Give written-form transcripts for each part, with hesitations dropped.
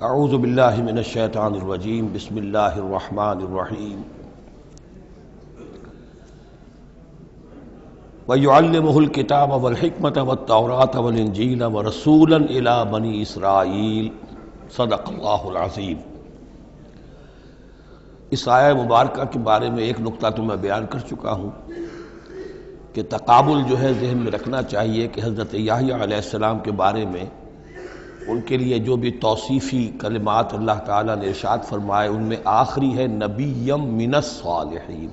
اعوذ باللہ من الشیطان الرجیم بسم اللہ الرحمن الرحیم وَيُعَلِّمُهُ الْكِتَابَ وَالْحِكْمَةَ وَالتَّوْرَاةَ وَالْإِنْجِيلَ وَرَسُولًا إِلَى بَنِي إِسْرَائِيلَ صدق اللہ العظیم۔ اس آیہ مبارکہ کے بارے میں ایک نقطہ تو میں بیان کر چکا ہوں کہ تقابل جو ہے ذہن میں رکھنا چاہیے کہ حضرت یحییٰ علیہ السلام کے بارے میں ان کے لیے جو بھی توصیفی کلمات اللہ تعالیٰ نے ارشاد فرمائے ان میں آخری ہے نبیم من الصالحین،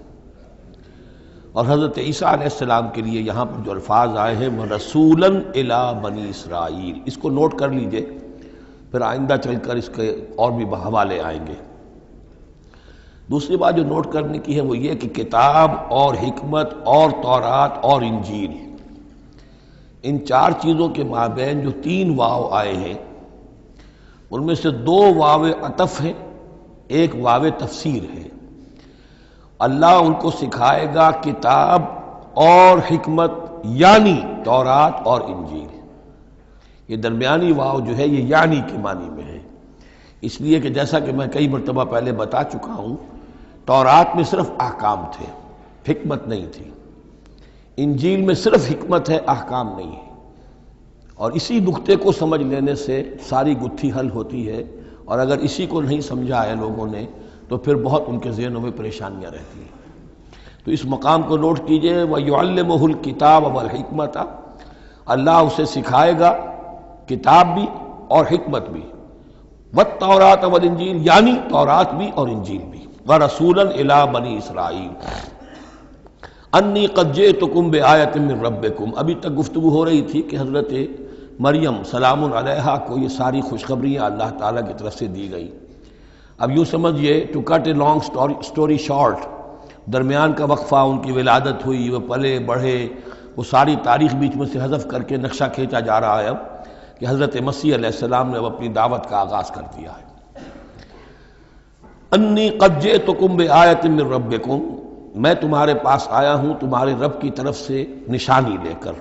اور حضرت عیسیٰ علیہ السلام کے لیے یہاں پر جو الفاظ آئے ہیں وہ رسولاً الی بنی اسرائیل، اس کو نوٹ کر لیجئے، پھر آئندہ چل کر اس کے اور بھی حوالے آئیں گے۔ دوسری بات جو نوٹ کرنے کی ہے وہ یہ کہ کتاب اور حکمت اور تورات اور انجیل، ان چار چیزوں کے مابین جو تین واو آئے ہیں ان میں سے دو واو عطف ہیں، ایک واو تفسیر ہے۔ اللہ ان کو سکھائے گا کتاب اور حکمت، یعنی تورات اور انجیل۔ یہ درمیانی واو جو ہے یہ یعنی کے معنی میں ہے، اس لیے کہ جیسا کہ میں کئی مرتبہ پہلے بتا چکا ہوں، تورات میں صرف احکام تھے، حکمت نہیں تھی۔ انجیل میں صرف حکمت ہے، احکام نہیں ہے، اور اسی نقطے کو سمجھ لینے سے ساری گتھی حل ہوتی ہے، اور اگر اسی کو نہیں سمجھا ہے لوگوں نے تو پھر بہت ان کے ذہنوں میں پریشانیاں رہتی ہیں۔ تو اس مقام کو نوٹ کیجئے، وَيُعَلِّمُهُ الْكِتَابَ وَالْحِكْمَةَ، اللہ اسے سکھائے گا کتاب بھی اور حکمت بھی، وَالتَّوْرَاةَ وَالْإِنْجِيلَ، یعنی تورات بھی اور انجیل بھی، وَرَسُولًا إِلَىٰ بَنِي إِسْرَائِيلَ انی قد جئتکم بآیۃ من ربکم۔ ابھی تک گفتگو ہو رہی تھی کہ حضرت مریم سلام علیہا کو یہ ساری خوشخبریاں اللہ تعالیٰ کی طرف سے دی گئی۔ اب یوں سمجھئے، to cut a long story short, درمیان کا وقفہ، ان کی ولادت ہوئی، وہ پلے بڑھے، وہ ساری تاریخ بیچ میں سے حذف کر کے نقشہ کھینچا جا رہا ہے اب کہ حضرت مسیح علیہ السلام نے اب اپنی دعوت کا آغاز کر دیا ہے۔ انی قد جئتکم بآیۃ من ربکم، میں تمہارے پاس آیا ہوں تمہارے رب کی طرف سے نشانی لے کر۔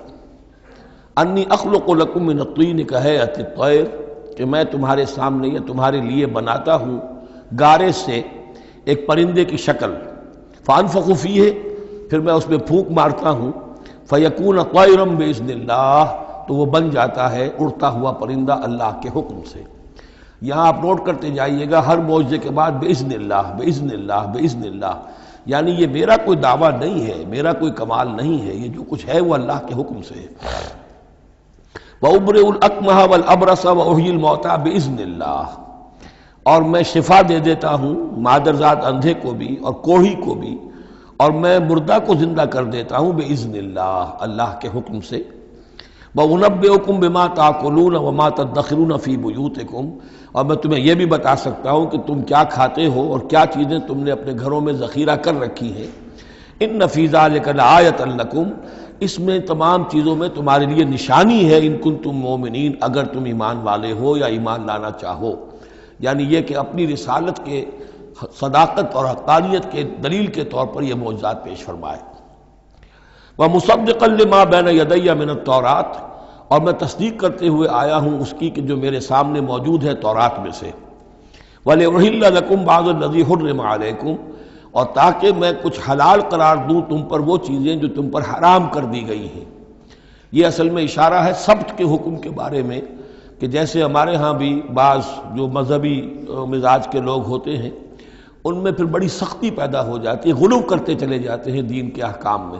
انی اخلق لکم من الطین کہیئۃ الطیر، کہ میں تمہارے سامنے یا تمہارے لیے بناتا ہوں گارے سے ایک پرندے کی شکل، فانفخ فیہ، پھر میں اس میں پھونک مارتا ہوں، فیکون طیرا باذن اللہ، تو وہ بن جاتا ہے اڑتا ہوا پرندہ اللہ کے حکم سے۔ یہاں آپ نوٹ کرتے جائیے گا، ہر معجزے کے بعد باذن اللہ باذن اللہ باذن اللہ، یعنی یہ میرا کوئی دعویٰ نہیں ہے، میرا کوئی کمال نہیں ہے، یہ جو کچھ ہے وہ اللہ کے حکم سے ہے۔ وَأُبْرِئُ الْأَكْمَحَ وَالْأَبْرَصَ وَأُحْيِي الْمَوْتَىٰ بِإِذْنِ اللَّهِ، اور میں شفا دے دیتا ہوں مادرزاد اندھے کو بھی اور کوڑھی کو بھی، اور میں مردہ کو زندہ کر دیتا ہوں بِإِذْنِ اللَّهِ، اللہ کے حکم سے۔ وَأُنَبِّئُكُم بِمَا تَأْكُلُونَ وَمَا تَدَّخِرُونَ فِي بُيُوتِكُمْ، اور میں تمہیں یہ بھی بتا سکتا ہوں کہ تم کیا کھاتے ہو اور کیا چیزیں تم نے اپنے گھروں میں ذخیرہ کر رکھی ہیں۔ ان فی ذلک لآیۃ لکم، اس میں تمام چیزوں میں تمہارے لیے نشانی ہے، ان کنتم مومنین، اگر تم ایمان والے ہو یا ایمان لانا چاہو، یعنی یہ کہ اپنی رسالت کے صداقت اور حقانیت کے دلیل کے طور پر یہ معجزات پیش فرمائے۔ وَمُصَدِّقًا لِمَا بَيْنَ يَدَيَّ مِنَ التَّوْرَاةِ، اور میں تصدیق کرتے ہوئے آیا ہوں اس کی کہ جو میرے سامنے موجود ہے تورات میں سے۔ وَلِأُحِلَّ لَكُمْ بَعْضَ الَّذِي حُرِّمَ عَلَيْكُمْ، اور تاکہ میں کچھ حلال قرار دوں تم پر وہ چیزیں جو تم پر حرام کر دی گئی ہیں۔ یہ اصل میں اشارہ ہے سبت کے حکم کے بارے میں، کہ جیسے ہمارے ہاں بھی بعض جو مذہبی مزاج کے لوگ ہوتے ہیں ان میں پھر بڑی سختی پیدا ہو جاتی ہے، غلو کرتے چلے جاتے ہیں دین کے احکام میں۔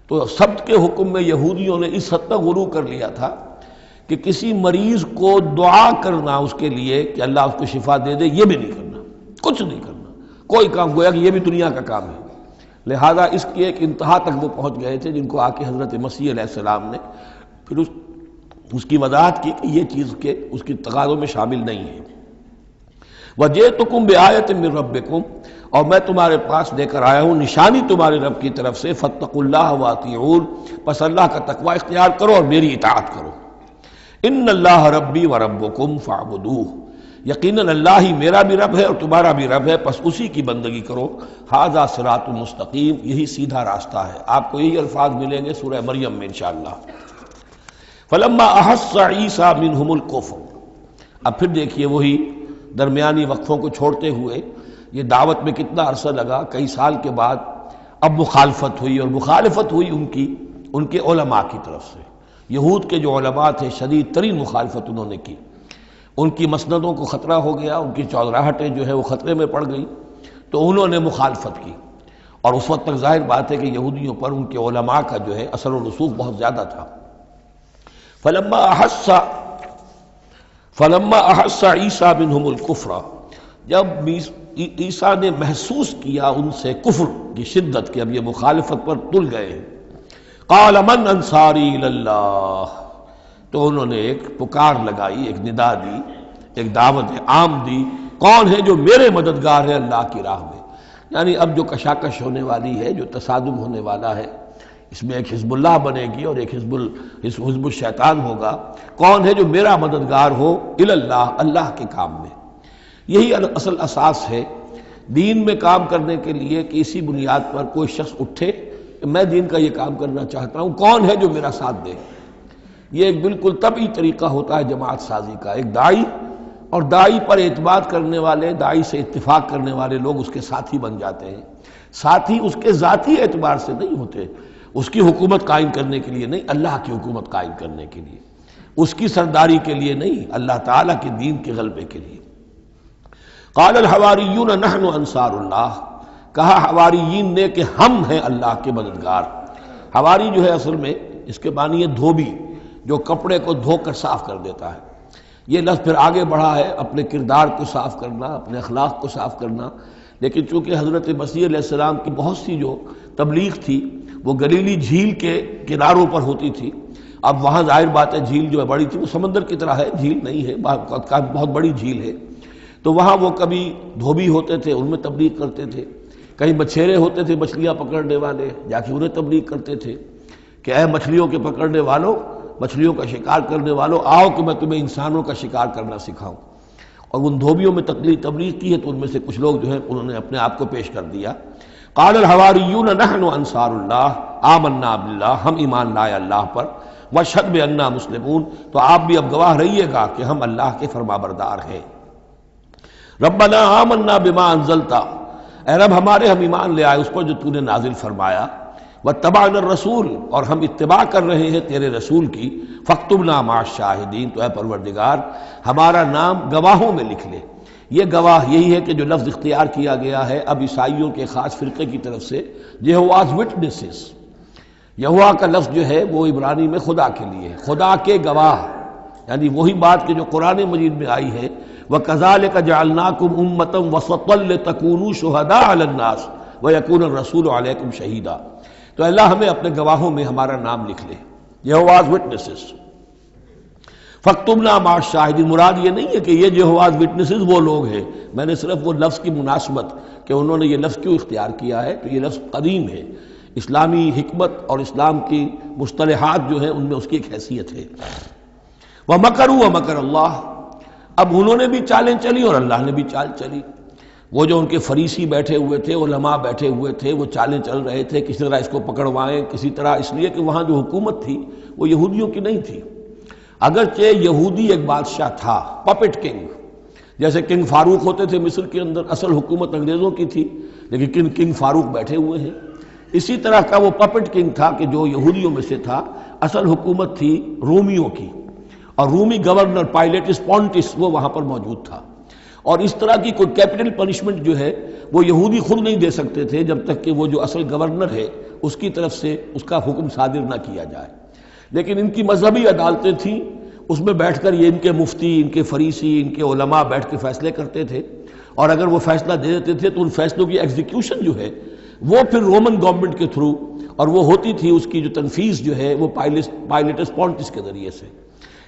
تو سبت کے حکم میں یہودیوں نے اس حد تک غلو کر لیا تھا کہ کسی مریض کو دعا کرنا اس کے لیے کہ اللہ اس کو شفا دے دے، یہ بھی نہیں کرنا، کچھ نہیں کرنا، کوئی کام، گویا کہ یہ بھی دنیا کا کام ہے۔ لہذا اس کی ایک انتہا تک وہ پہنچ گئے تھے، جن کو آ کے حضرت مسیح علیہ السلام نے پھر اس کی وضاحت کی کہ یہ چیز کے اس کی تقاضوں میں شامل نہیں ہے۔ وَجِئْتُكُم بِآیَةٍ مِّن رَبِّكُمْ، اور میں تمہارے پاس لے کر آیا ہوں نشانی تمہارے رب کی طرف سے، فَاتَّقُوا اللَّهَ وَأَطِیعُونِ، پس اللہ کا تقوی اختیار کرو اور میری اطاعت کرو۔ ان اللہ ربی و ربکم فاعبدوہ، یقیناً اللہ ہی میرا بھی رب ہے اور تمہارا بھی رب ہے، پس اسی کی بندگی کرو۔ ھذا صراط مستقیم، یہی سیدھا راستہ ہے۔ آپ کو یہی الفاظ ملیں گے سورہ مریم میں انشاءاللہ۔ فلما احس عیسیٰ منہم الکفر، اب پھر دیکھیے وہی درمیانی وقفوں کو چھوڑتے ہوئے یہ دعوت میں کتنا عرصہ لگا، کئی سال کے بعد اب مخالفت ہوئی، اور مخالفت ہوئی ان کے علماء کی طرف سے۔ یہود کے جو علماء تھے شدید ترین مخالفت انہوں نے کی، ان کی مسندوں کو خطرہ ہو گیا، ان کی چودراہٹیں جو ہے وہ خطرے میں پڑ گئی، تو انہوں نے مخالفت کی۔ اور اس وقت تک ظاہر بات ہے کہ یہودیوں پر ان کے علماء کا جو ہے اثر و رسوخ بہت زیادہ تھا۔ فلما احس عیسیٰ منہم الکفر، جب عیسیٰ نے محسوس کیا ان سے کفر کی شدت کہ اب یہ مخالفت پر تل گئے ہیں، قال من انصاری الی اللہ، تو انہوں نے ایک پکار لگائی، ایک ندا دی، ایک دعوت عام دی، کون ہے جو میرے مددگار ہے اللہ کی راہ میں؟ یعنی اب جو کشاکش ہونے والی ہے، جو تصادم ہونے والا ہے، اس میں ایک حزب اللہ بنے گی اور ایک حزب الشیطان ہوگا، کون ہے جو میرا مددگار ہو الی اللہ، اللہ کے کام میں۔ یہی اصل اساس ہے دین میں کام کرنے کے لیے کہ اسی بنیاد پر کوئی شخص اٹھے کہ میں دین کا یہ کام کرنا چاہتا ہوں، کون ہے جو میرا ساتھ دے۔ یہ ایک بالکل طبعی طریقہ ہوتا ہے جماعت سازی کا، ایک داعی اور داعی پر اعتماد کرنے والے، داعی سے اتفاق کرنے والے لوگ اس کے ساتھی بن جاتے ہیں۔ ساتھی اس کے ذاتی اعتبار سے نہیں ہوتے، اس کی حکومت قائم کرنے کے لیے نہیں، اللہ کی حکومت قائم کرنے کے لیے، اس کی سرداری کے لیے نہیں، اللہ تعالیٰ کے دین کے غلبے کے لیے۔ قال الحواریون نحن انصار اللہ، کہا حواریین نے کہ ہم ہیں اللہ کے مددگار۔ حواری جو ہے اصل میں اس کے معنی ہے دھوبی، جو کپڑے کو دھو کر صاف کر دیتا ہے۔ یہ لفظ پھر آگے بڑھا ہے اپنے کردار کو صاف کرنا، اپنے اخلاق کو صاف کرنا، لیکن چونکہ حضرت مسیح علیہ السلام کی بہت سی جو تبلیغ تھی وہ گلیلی جھیل کے کناروں پر ہوتی تھی، اب وہاں ظاہر بات ہے جھیل جو ہے بڑی تھی، وہ سمندر کی طرح ہے، جھیل نہیں ہے، بہت بڑی جھیل ہے، تو وہاں وہ کبھی دھوبی ہوتے تھے، ان میں تبلیغ کرتے تھے، کہیں مچھیرے ہوتے تھے مچھلیاں پکڑنے والے، جا کے انہیں تبلیغ کرتے تھے کہ اے مچھلیوں کے پکڑنے والوں، مچھلیوں کا شکار کرنے والوں، آؤ کہ میں تمہیں انسانوں کا شکار کرنا سکھاؤں۔ اور ان دھوبیوں میں تبلیغ کی ہے، تو ان میں سے کچھ لوگ جو ہے انہوں نے اپنے آپ کو پیش کر دیا۔ قال الحواریون نحن انصار اللہ آمنا باللہ، ہم ایمان لائے اللہ پر، واشہد بأننا مسلمون، تو آپ بھی اب گواہ رہیے گا کہ ہم اللہ کے فرمانبردار ہیں۔ ربنا آمنا بما انزلت، اے رب ہمارے ہم ایمان لے آئے اس پر جو تو نے نازل فرمایا، واتبعنا الرسول، اور ہم اتباع کر رہے ہیں تیرے رسول کی، فاکتبنا مع الشاہدین، تو اے پروردگار ہمارا نام گواہوں میں لکھ لے۔ یہ گواہ یہی ہے کہ جو لفظ اختیار کیا گیا ہے اب عیسائیوں کے خاص فرقے کی طرف سے، یہواز وٹنسز، یہوا کا لفظ جو ہے وہ عبرانی میں خدا کے لیے، خدا کے گواہ، یعنی وہی بات کہ جو قرآن مجید میں آئی ہے، وَكَذَلِكَ جَعَلْنَاكُمْ أُمَّةً وَسَطًا لِتَكُونُوا شُهَدَاءَ عَلَى النَّاسِ وَيَكُونَ الرَّسُولُ عَلَيْكُمْ شَهِيدًا، تو اللہ ہمیں اپنے گواہوں میں ہمارا نام لکھ لے، یہواز وٹنسز۔ فَاكْتُبْنَا مَعَ الشَّاهِدِينَ، مراد یہ نہیں ہے کہ یہ یہواز وٹنسز وہ لوگ ہیں، میں نے صرف وہ لفظ کی مناسبت کہ انہوں نے یہ لفظ کیوں اختیار کیا ہے، تو یہ لفظ قدیم ہے، اسلامی حکمت اور اسلام کی مصطلحات جو ہیں ان میں اس کی ایک حیثیت ہے۔ وَمَكَرُوا وَمَكَرَ اللَّهُ، اب انہوں نے بھی چالیں چلی اور اللہ نے بھی چال چلی۔ وہ جو ان کے فریسی بیٹھے ہوئے تھے، علماء بیٹھے ہوئے تھے، وہ چالیں چل رہے تھے کسی طرح اس کو پکڑوائیں، کسی طرح، اس لیے کہ وہاں جو حکومت تھی وہ یہودیوں کی نہیں تھی۔ اگرچہ یہودی ایک بادشاہ تھا، پپٹ کنگ، جیسے کنگ فاروق ہوتے تھے مصر کے اندر، اصل حکومت انگریزوں کی تھی، لیکن کنگ فاروق بیٹھے ہوئے ہیں۔ اسی طرح کا وہ پپٹ کنگ تھا کہ جو یہودیوں میں سے تھا، اصل حکومت تھی رومیوں کی، اور رومی گورنر پائلیٹس پونٹس وہ وہاں پر موجود تھا، اور اس طرح کی کوئی کیپٹل پنشمنٹ جو ہے وہ یہودی خود نہیں دے سکتے تھے جب تک کہ وہ جو اصل گورنر ہے اس کی طرف سے اس کا حکم صادر نہ کیا جائے۔ لیکن ان کی مذہبی عدالتیں تھیں، اس میں بیٹھ کر یہ ان کے مفتی، ان کے فریسی، ان کے علماء بیٹھ کے فیصلے کرتے تھے، اور اگر وہ فیصلہ دے دیتے تھے تو ان فیصلوں کی ایگزیکیوشن جو ہے وہ پھر رومن گورنمنٹ کے تھرو، اور وہ ہوتی تھی اس کی جو تنفیذ جو ہے وہ پائلیٹس پونٹس کے ذریعے سے،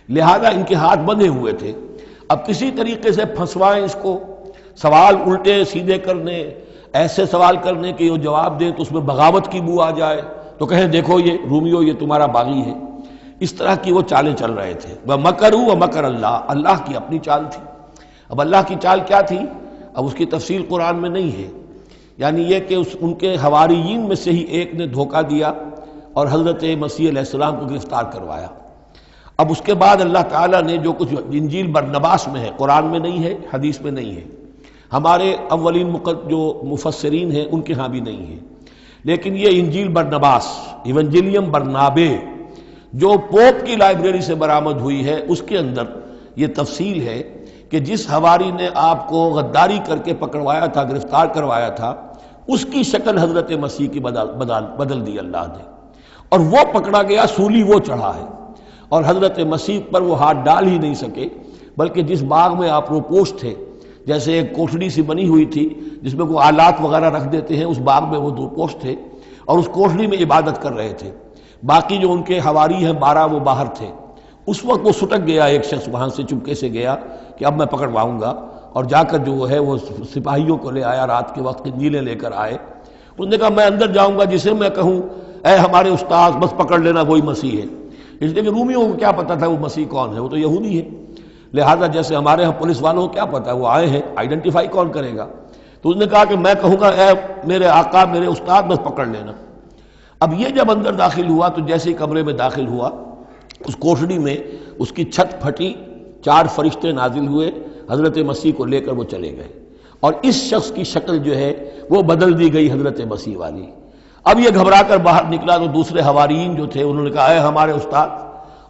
لہذا ان کے ہاتھ بندھے ہوئے تھے۔ اب کسی طریقے سے پھنسوائیں اس کو، سوال الٹے سیدھے کرنے، ایسے سوال کرنے کہ وہ جواب دیں تو اس میں بغاوت کی بو آ جائے، تو کہیں دیکھو یہ رومیو یہ تمہارا باغی ہے، اس طرح کی وہ چالیں چل رہے تھے۔ وَمَكَرُوا وَمَكَرَ اللَّهُ، اللہ کی اپنی چال تھی۔ اب اللہ کی چال کیا تھی، اب اس کی تفصیل قرآن میں نہیں ہے، یعنی یہ کہ ان کے حواریین میں سے ہی ایک نے دھوکہ دیا اور حضرت مسیح علیہ السلام کو گرفتار کروایا۔ اب اس کے بعد اللہ تعالیٰ نے جو کچھ انجیل برنباس میں ہے، قرآن میں نہیں ہے، حدیث میں نہیں ہے، ہمارے اولین جو مفسرین ہیں ان کے ہاں بھی نہیں ہے، لیکن یہ انجیل برنباس، ایونجیلیم برنابے، جو پوپ کی لائبریری سے برآمد ہوئی ہے، اس کے اندر یہ تفصیل ہے کہ جس حواری نے آپ کو غداری کر کے پکڑوایا تھا، گرفتار کروایا تھا، اس کی شکل حضرت مسیح کی بدل دی اللہ نے، اور وہ پکڑا گیا، سولی وہ چڑھا ہے، اور حضرت مسیح پر وہ ہاتھ ڈال ہی نہیں سکے، بلکہ جس باغ میں آپ روپوش تھے، جیسے ایک کوٹھڑی سی بنی ہوئی تھی جس میں کوئی آلات وغیرہ رکھ دیتے ہیں، اس باغ میں وہ روپوش تھے اور اس کوٹھڑی میں عبادت کر رہے تھے، باقی جو ان کے حواری ہیں 12 وہ باہر تھے۔ اس وقت وہ سٹک گیا، ایک شخص وہاں سے چپکے سے گیا کہ اب میں پکڑواؤں گا، اور جا کر جو ہے وہ سپاہیوں کو لے آیا، رات کے وقت قندیلیں لے کر آئے، اس نے کہا میں اندر جاؤں گا، جسے میں کہوں اے ہمارے استاد بس پکڑ لینا وہی مسیح ہے، اس لیے کہ رومیوں کو کیا پتا تھا وہ مسیح کون ہے، وہ تو یہودی ہے، لہذا جیسے ہمارے ہاں پولیس والوں کو کیا پتا ہے وہ آئے ہیں، آئیڈینٹیفائی کون کرے گا، تو اس نے کہا کہ میں کہوں گا اے میرے آقا میرے استاد بس پکڑ لینا۔ اب یہ جب اندر داخل ہوا تو جیسے ہی کمرے میں داخل ہوا، اس کوٹھڑی میں اس کی چھت پھٹی، 4 فرشتے نازل ہوئے، حضرت مسیح کو لے کر وہ چلے گئے، اور اس شخص کی شکل جو ہے وہ بدل دی گئی حضرت مسیح والی۔ اب یہ گھبرا کر باہر نکلا تو دوسرے حواریین جو تھے انہوں نے کہا اے ہمارے استاد،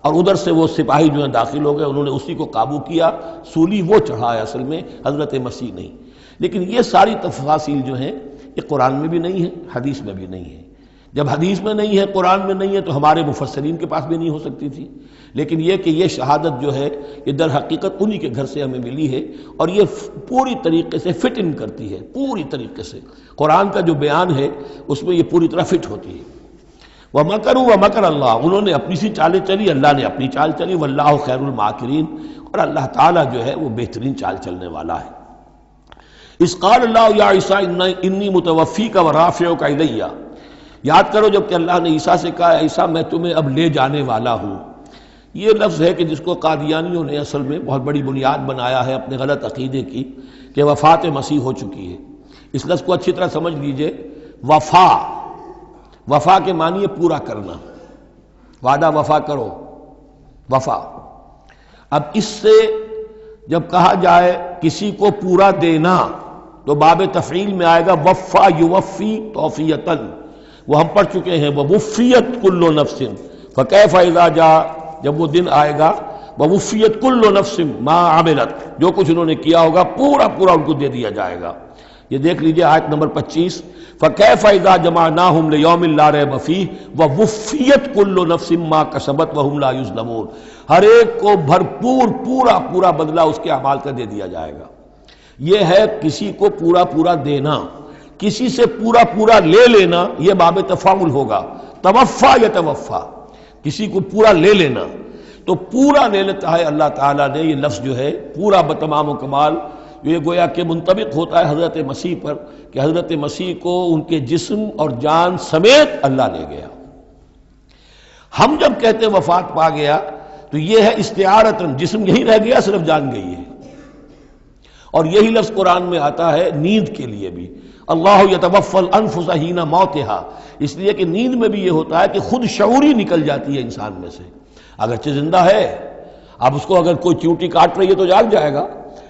اور ادھر سے وہ سپاہی جو ہیں داخل ہو گئے، انہوں نے اسی کو قابو کیا، سولی وہ چڑھا ہے اصل میں، حضرت مسیح نہیں۔ لیکن یہ ساری تفاصیل جو ہیں یہ قرآن میں بھی نہیں ہے، حدیث میں بھی نہیں ہے۔ جب حدیث میں نہیں ہے، قرآن میں نہیں ہے، تو ہمارے مفسرین کے پاس بھی نہیں ہو سکتی تھی، لیکن یہ کہ یہ شہادت جو ہے یہ در حقیقت انہی کے گھر سے ہمیں ملی ہے، اور یہ پوری طریقے سے فٹ ان کرتی ہے، پوری طریقے سے قرآن کا جو بیان ہے اس میں یہ پوری طرح فٹ ہوتی ہے۔ وَمَكَرُوا وَمَكَرَ اللَّهُ، انہوں نے اپنی سی چالیں چلی، اللہ نے اپنی چال چلی، وَاللَّهُ خَيْرُ الْمَاكِرِينَ، اور اللہ تعالیٰ جو ہے وہ بہترین چال چلنے والا ہے۔ اِذْ قَالَ اللَّهُ يَا عِيسَىٰ إِنِّي مُتَوَفِّيكَ وَرَافِعُكَ إِلَيَّ، یاد کرو جب کہ اللہ نے عیسیٰ سے کہا عیسیٰ میں تمہیں اب لے جانے والا ہوں، یہ لفظ ہے کہ جس کو قادیانیوں نے اصل میں بہت بڑی بنیاد بنایا ہے اپنے غلط عقیدے کی، کہ وفات مسیح ہو چکی ہے۔ اس لفظ کو اچھی طرح سمجھ لیجئے، وفا کے معنی ہے پورا کرنا، وعدہ وفا کرو، وفا۔ اب اس سے جب کہا جائے کسی کو پورا دینا تو باب تفعیل میں آئے گا وفا یوفی توفیتاً، وہ ہم پڑھ چکے ہیں، ووفیت کل نفس فکیف اذا جاء، جب وہ دن آئے گا ووفیت کل نفس ما عملت، جو کچھ انہوں نے کیا ہوگا پورا پورا ان کو دے دیا جائے گا۔ یہ دیکھ لیجئے آیت نمبر 25، فَكَيْفَ إِذَا جَمَعْنَاهُمْ لِيَوْمٍ لَا رَيْبَ فِيهِ وَوُفِّيَتْ كُلُّ نَفْسٍ مَا كَسَبَتْ وَهُمْ لَا يُظْلَمُونَ، ہر ایک کو بھرپور پورا بدلہ اس کے اعمال کا دے دیا جائے گا۔ یہ ہے کسی کو پورا دینا، کسی سے پورا لے لینا، یہ باب تفاعل ہوگا، توفا یا توفا، کسی کو پورا لے لینا، تو پورا لے لیتا ہے اللہ تعالیٰ نے۔ یہ لفظ جو ہے پورا بتمام و کمال، یہ گویا کہ منطبق ہوتا ہے حضرت مسیح پر، کہ حضرت مسیح کو ان کے جسم اور جان سمیت اللہ لے گیا۔ ہم جب کہتے ہیں وفات پا گیا تو یہ ہے استعارتاً، جسم یہی رہ گیا صرف جان گئی ہے، اور یہی لفظ قرآن میں آتا ہے نیند کے لیے بھی، اللہ یتوفی الانفس حین موتہا، اس لیے کہ نیند میں بھی یہ ہوتا ہے کہ خود شعوری نکل جاتی ہے انسان میں سے، اگرچہ زندہ ہے، اب اس کو اگر کوئی چیونٹی کاٹ رہی ہے تو جاگ جائے گا،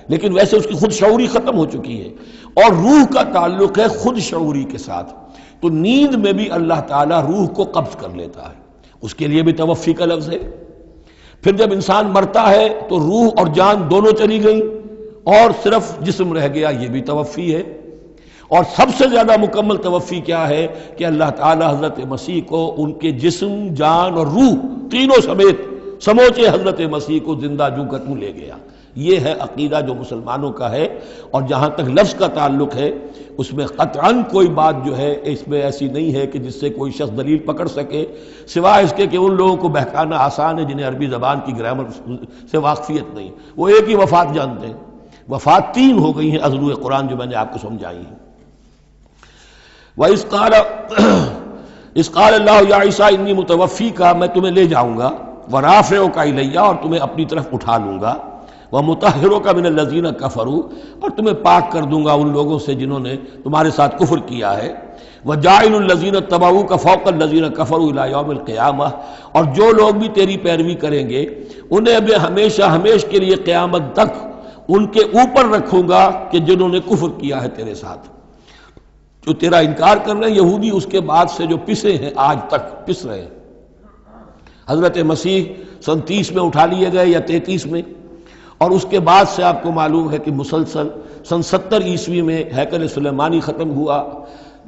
لیکن ویسے اس کی خود شعوری ختم ہو چکی ہے، اور روح کا تعلق ہے خود شعوری کے ساتھ، تو نیند میں بھی اللہ تعالیٰ روح کو قبض کر لیتا ہے، اس کے لیے بھی توفی کا لفظ ہے۔ پھر جب انسان مرتا ہے تو روح اور جان دونوں چلی گئیں اور صرف جسم رہ گیا، یہ بھی توفی ہے۔ اور سب سے زیادہ مکمل توفی کیا ہے کہ اللہ تعالیٰ حضرت مسیح کو ان کے جسم، جان اور روح تینوں سمیت سموچے حضرت مسیح کو زندہ جو کر توں لے گیا۔ یہ ہے عقیدہ جو مسلمانوں کا ہے، اور جہاں تک لفظ کا تعلق ہے اس میں قطعاً کوئی بات جو ہے اس میں ایسی نہیں ہے کہ جس سے کوئی شخص دلیل پکڑ سکے، سوائے اس کے کہ ان لوگوں کو بہکانا آسان ہے جنہیں عربی زبان کی گرامر سے واقفیت نہیں، وہ ایک ہی وفات جانتے ہیں۔ وفات 3 ہو گئی ہیں ازروع قرآن جو میں نے آپ کو سمجھائی ہیں۔ وَإِذْ قَالَ اللَّهُ يَا عِيسَىٰ إِنِّي مُتَوَفِّيكَ، میں تمہیں لے جاؤں گا، وَرَافِعُكَ إِلَيَّ، اور تمہیں اپنی طرف اٹھا لوں گا، وَمُطَهِّرُكَ مِنَ الَّذِينَ كَفَرُوا، اور تمہیں پاک کر دوں گا ان لوگوں سے جنہوں نے تمہارے ساتھ کفر کیا ہے، وَجَاعِلُ الَّذِينَ اتَّبَعُوكَ فَوْقَ الَّذِينَ كَفَرُوا إِلَى يَوْمِ الْقِيَامَةِ، اور جو لوگ بھی تیری پیروی کریں گے انہیں اب ہمیشہ ہمیش کے لیے قیامت تک ان کے اوپر رکھوں گا کہ جنہوں نے کفر کیا ہے تیرے ساتھ، جو تیرا انکار کر رہے ہیں یہودی، اس کے بعد سے جو پسے ہیں آج تک پس رہے ہیں۔ حضرت مسیح سن 30 میں اٹھا لیے گئے یا 33 میں، اور اس کے بعد سے آپ کو معلوم ہے کہ مسلسل سن 70 عیسوی میں ہیکل سلیمانی ختم ہوا،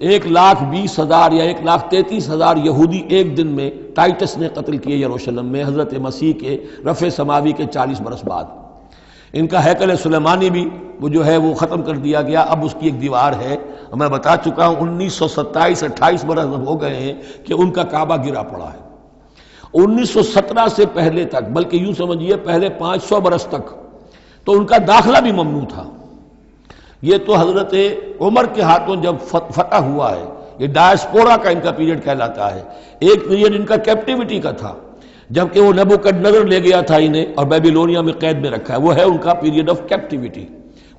1,20,000 یا 1,33,000 یہودی ایک دن میں ٹائٹس نے قتل کیے یروشلم میں، حضرت مسیح کے رفع سماوی کے 40 برس بعد۔ ان کا ہیکل سلیمانی بھی وہ جو ہے وہ ختم کر دیا گیا، اب اس کی ایک دیوار ہے، میں بتا چکا ہوں 1927-28 برس ہو گئے ہیں کہ ان کا کعبہ گرا پڑا ہے۔ 1917 سے پہلے تک، بلکہ یوں سمجھیے پہلے 500 برس تک تو ان کا داخلہ بھی ممنوع تھا۔ یہ تو حضرت عمر کے ہاتھوں جب فتح ہوا ہے، یہ ڈائسپورا کا ان کا پیریڈ کہلاتا ہے، ایک پیریڈ ان کا کیپٹیوٹی کا تھا، جبکہ وہ نبوکڈنیزر لے گیا تھا انہیں اور بیبیلونیا میں قید میں رکھا ہے، وہ ہے ان کا پیریڈ آف کیپٹیوٹی۔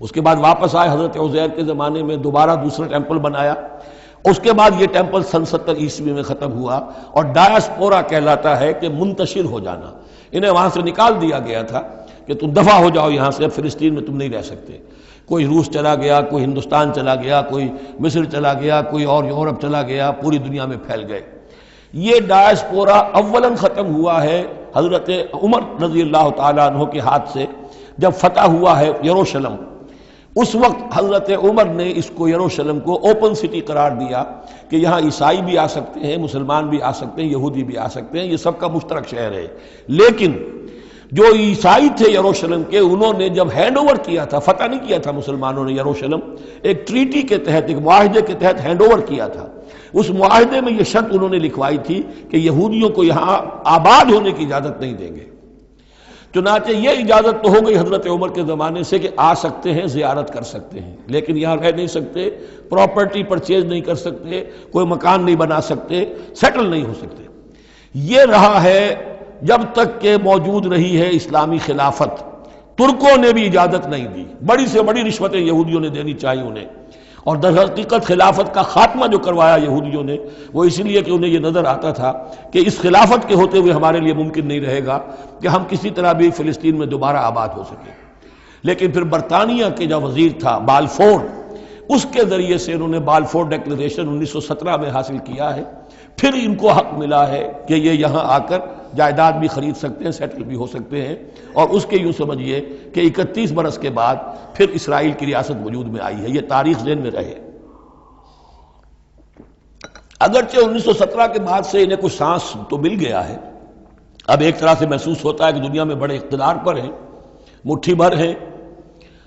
اس کے بعد واپس آئے حضرت عزیر کے زمانے میں، دوبارہ دوسرا ٹیمپل بنایا، اس کے بعد یہ ٹیمپل سن 70 عیسوی میں ختم ہوا، اور ڈائسپورا کہلاتا ہے کہ منتشر ہو جانا، انہیں وہاں سے نکال دیا گیا تھا کہ تم دفع ہو جاؤ یہاں سے، اب فلسطین میں تم نہیں رہ سکتے۔ کوئی روس چلا گیا، کوئی ہندوستان چلا گیا، کوئی مصر چلا گیا، کوئی اور یورپ چلا گیا، پوری دنیا میں پھیل گئے۔ یہ ڈائسپورا اولاً ختم ہوا ہے حضرت عمر رضی اللہ تعالیٰ عنہ کے ہاتھ سے، جب فتح ہوا ہے یروشلم، اس وقت حضرت عمر نے اس کو یروشلم کو اوپن سٹی قرار دیا کہ یہاں عیسائی بھی آ سکتے ہیں، مسلمان بھی آ سکتے ہیں، یہودی بھی آ سکتے ہیں، یہ سب کا مشترک شہر ہے۔ لیکن جو عیسائی تھے یروشلم کے، انہوں نے جب ہینڈ اوور کیا تھا، فتح نہیں کیا تھا مسلمانوں نے یروشلم، ایک ٹریٹی کے تحت، ایک معاہدے کے تحت ہینڈ اوور کیا تھا، اس معاہدے میں یہ شرط انہوں نے لکھوائی تھی کہ یہودیوں کو یہاں آباد ہونے کی اجازت نہیں دیں گے۔ چنانچہ یہ اجازت تو ہو گئی حضرت عمر کے زمانے سے کہ آ سکتے ہیں، زیارت کر سکتے ہیں، لیکن یہاں رہ نہیں سکتے، پراپرٹی پرچیز نہیں کر سکتے، کوئی مکان نہیں بنا سکتے، سیٹل نہیں ہو سکتے۔ یہ رہا ہے جب تک کہ موجود رہی ہے اسلامی خلافت۔ ترکوں نے بھی اجازت نہیں دی، بڑی سے بڑی رشوتیں یہودیوں نے دینی چاہیے انہیں، اور در حقیقت خلافت کا خاتمہ جو کروایا یہودیوں نے، وہ اس لیے کہ انہیں یہ نظر آتا تھا کہ اس خلافت کے ہوتے ہوئے ہمارے لیے ممکن نہیں رہے گا کہ ہم کسی طرح بھی فلسطین میں دوبارہ آباد ہو سکیں۔ لیکن پھر برطانیہ کے جو وزیر تھا بالفور، اس کے ذریعے سے انہوں نے بالفور ڈیکلریشن 1917 میں حاصل کیا ہے، پھر ان کو حق ملا ہے کہ یہ یہاں آ کر جائیداد بھی خرید سکتے ہیں، سیٹل بھی ہو سکتے ہیں، اور اس کے یوں سمجھیے کہ 31 برس کے بعد پھر اسرائیل کی ریاست وجود میں آئی ہے۔ یہ تاریخ ذہن میں رہے۔ اگرچہ 1917 کے بعد سے انہیں کچھ سانس تو مل گیا ہے، اب ایک طرح سے محسوس ہوتا ہے کہ دنیا میں بڑے اقتدار پر ہیں، مٹھی بھر ہیں،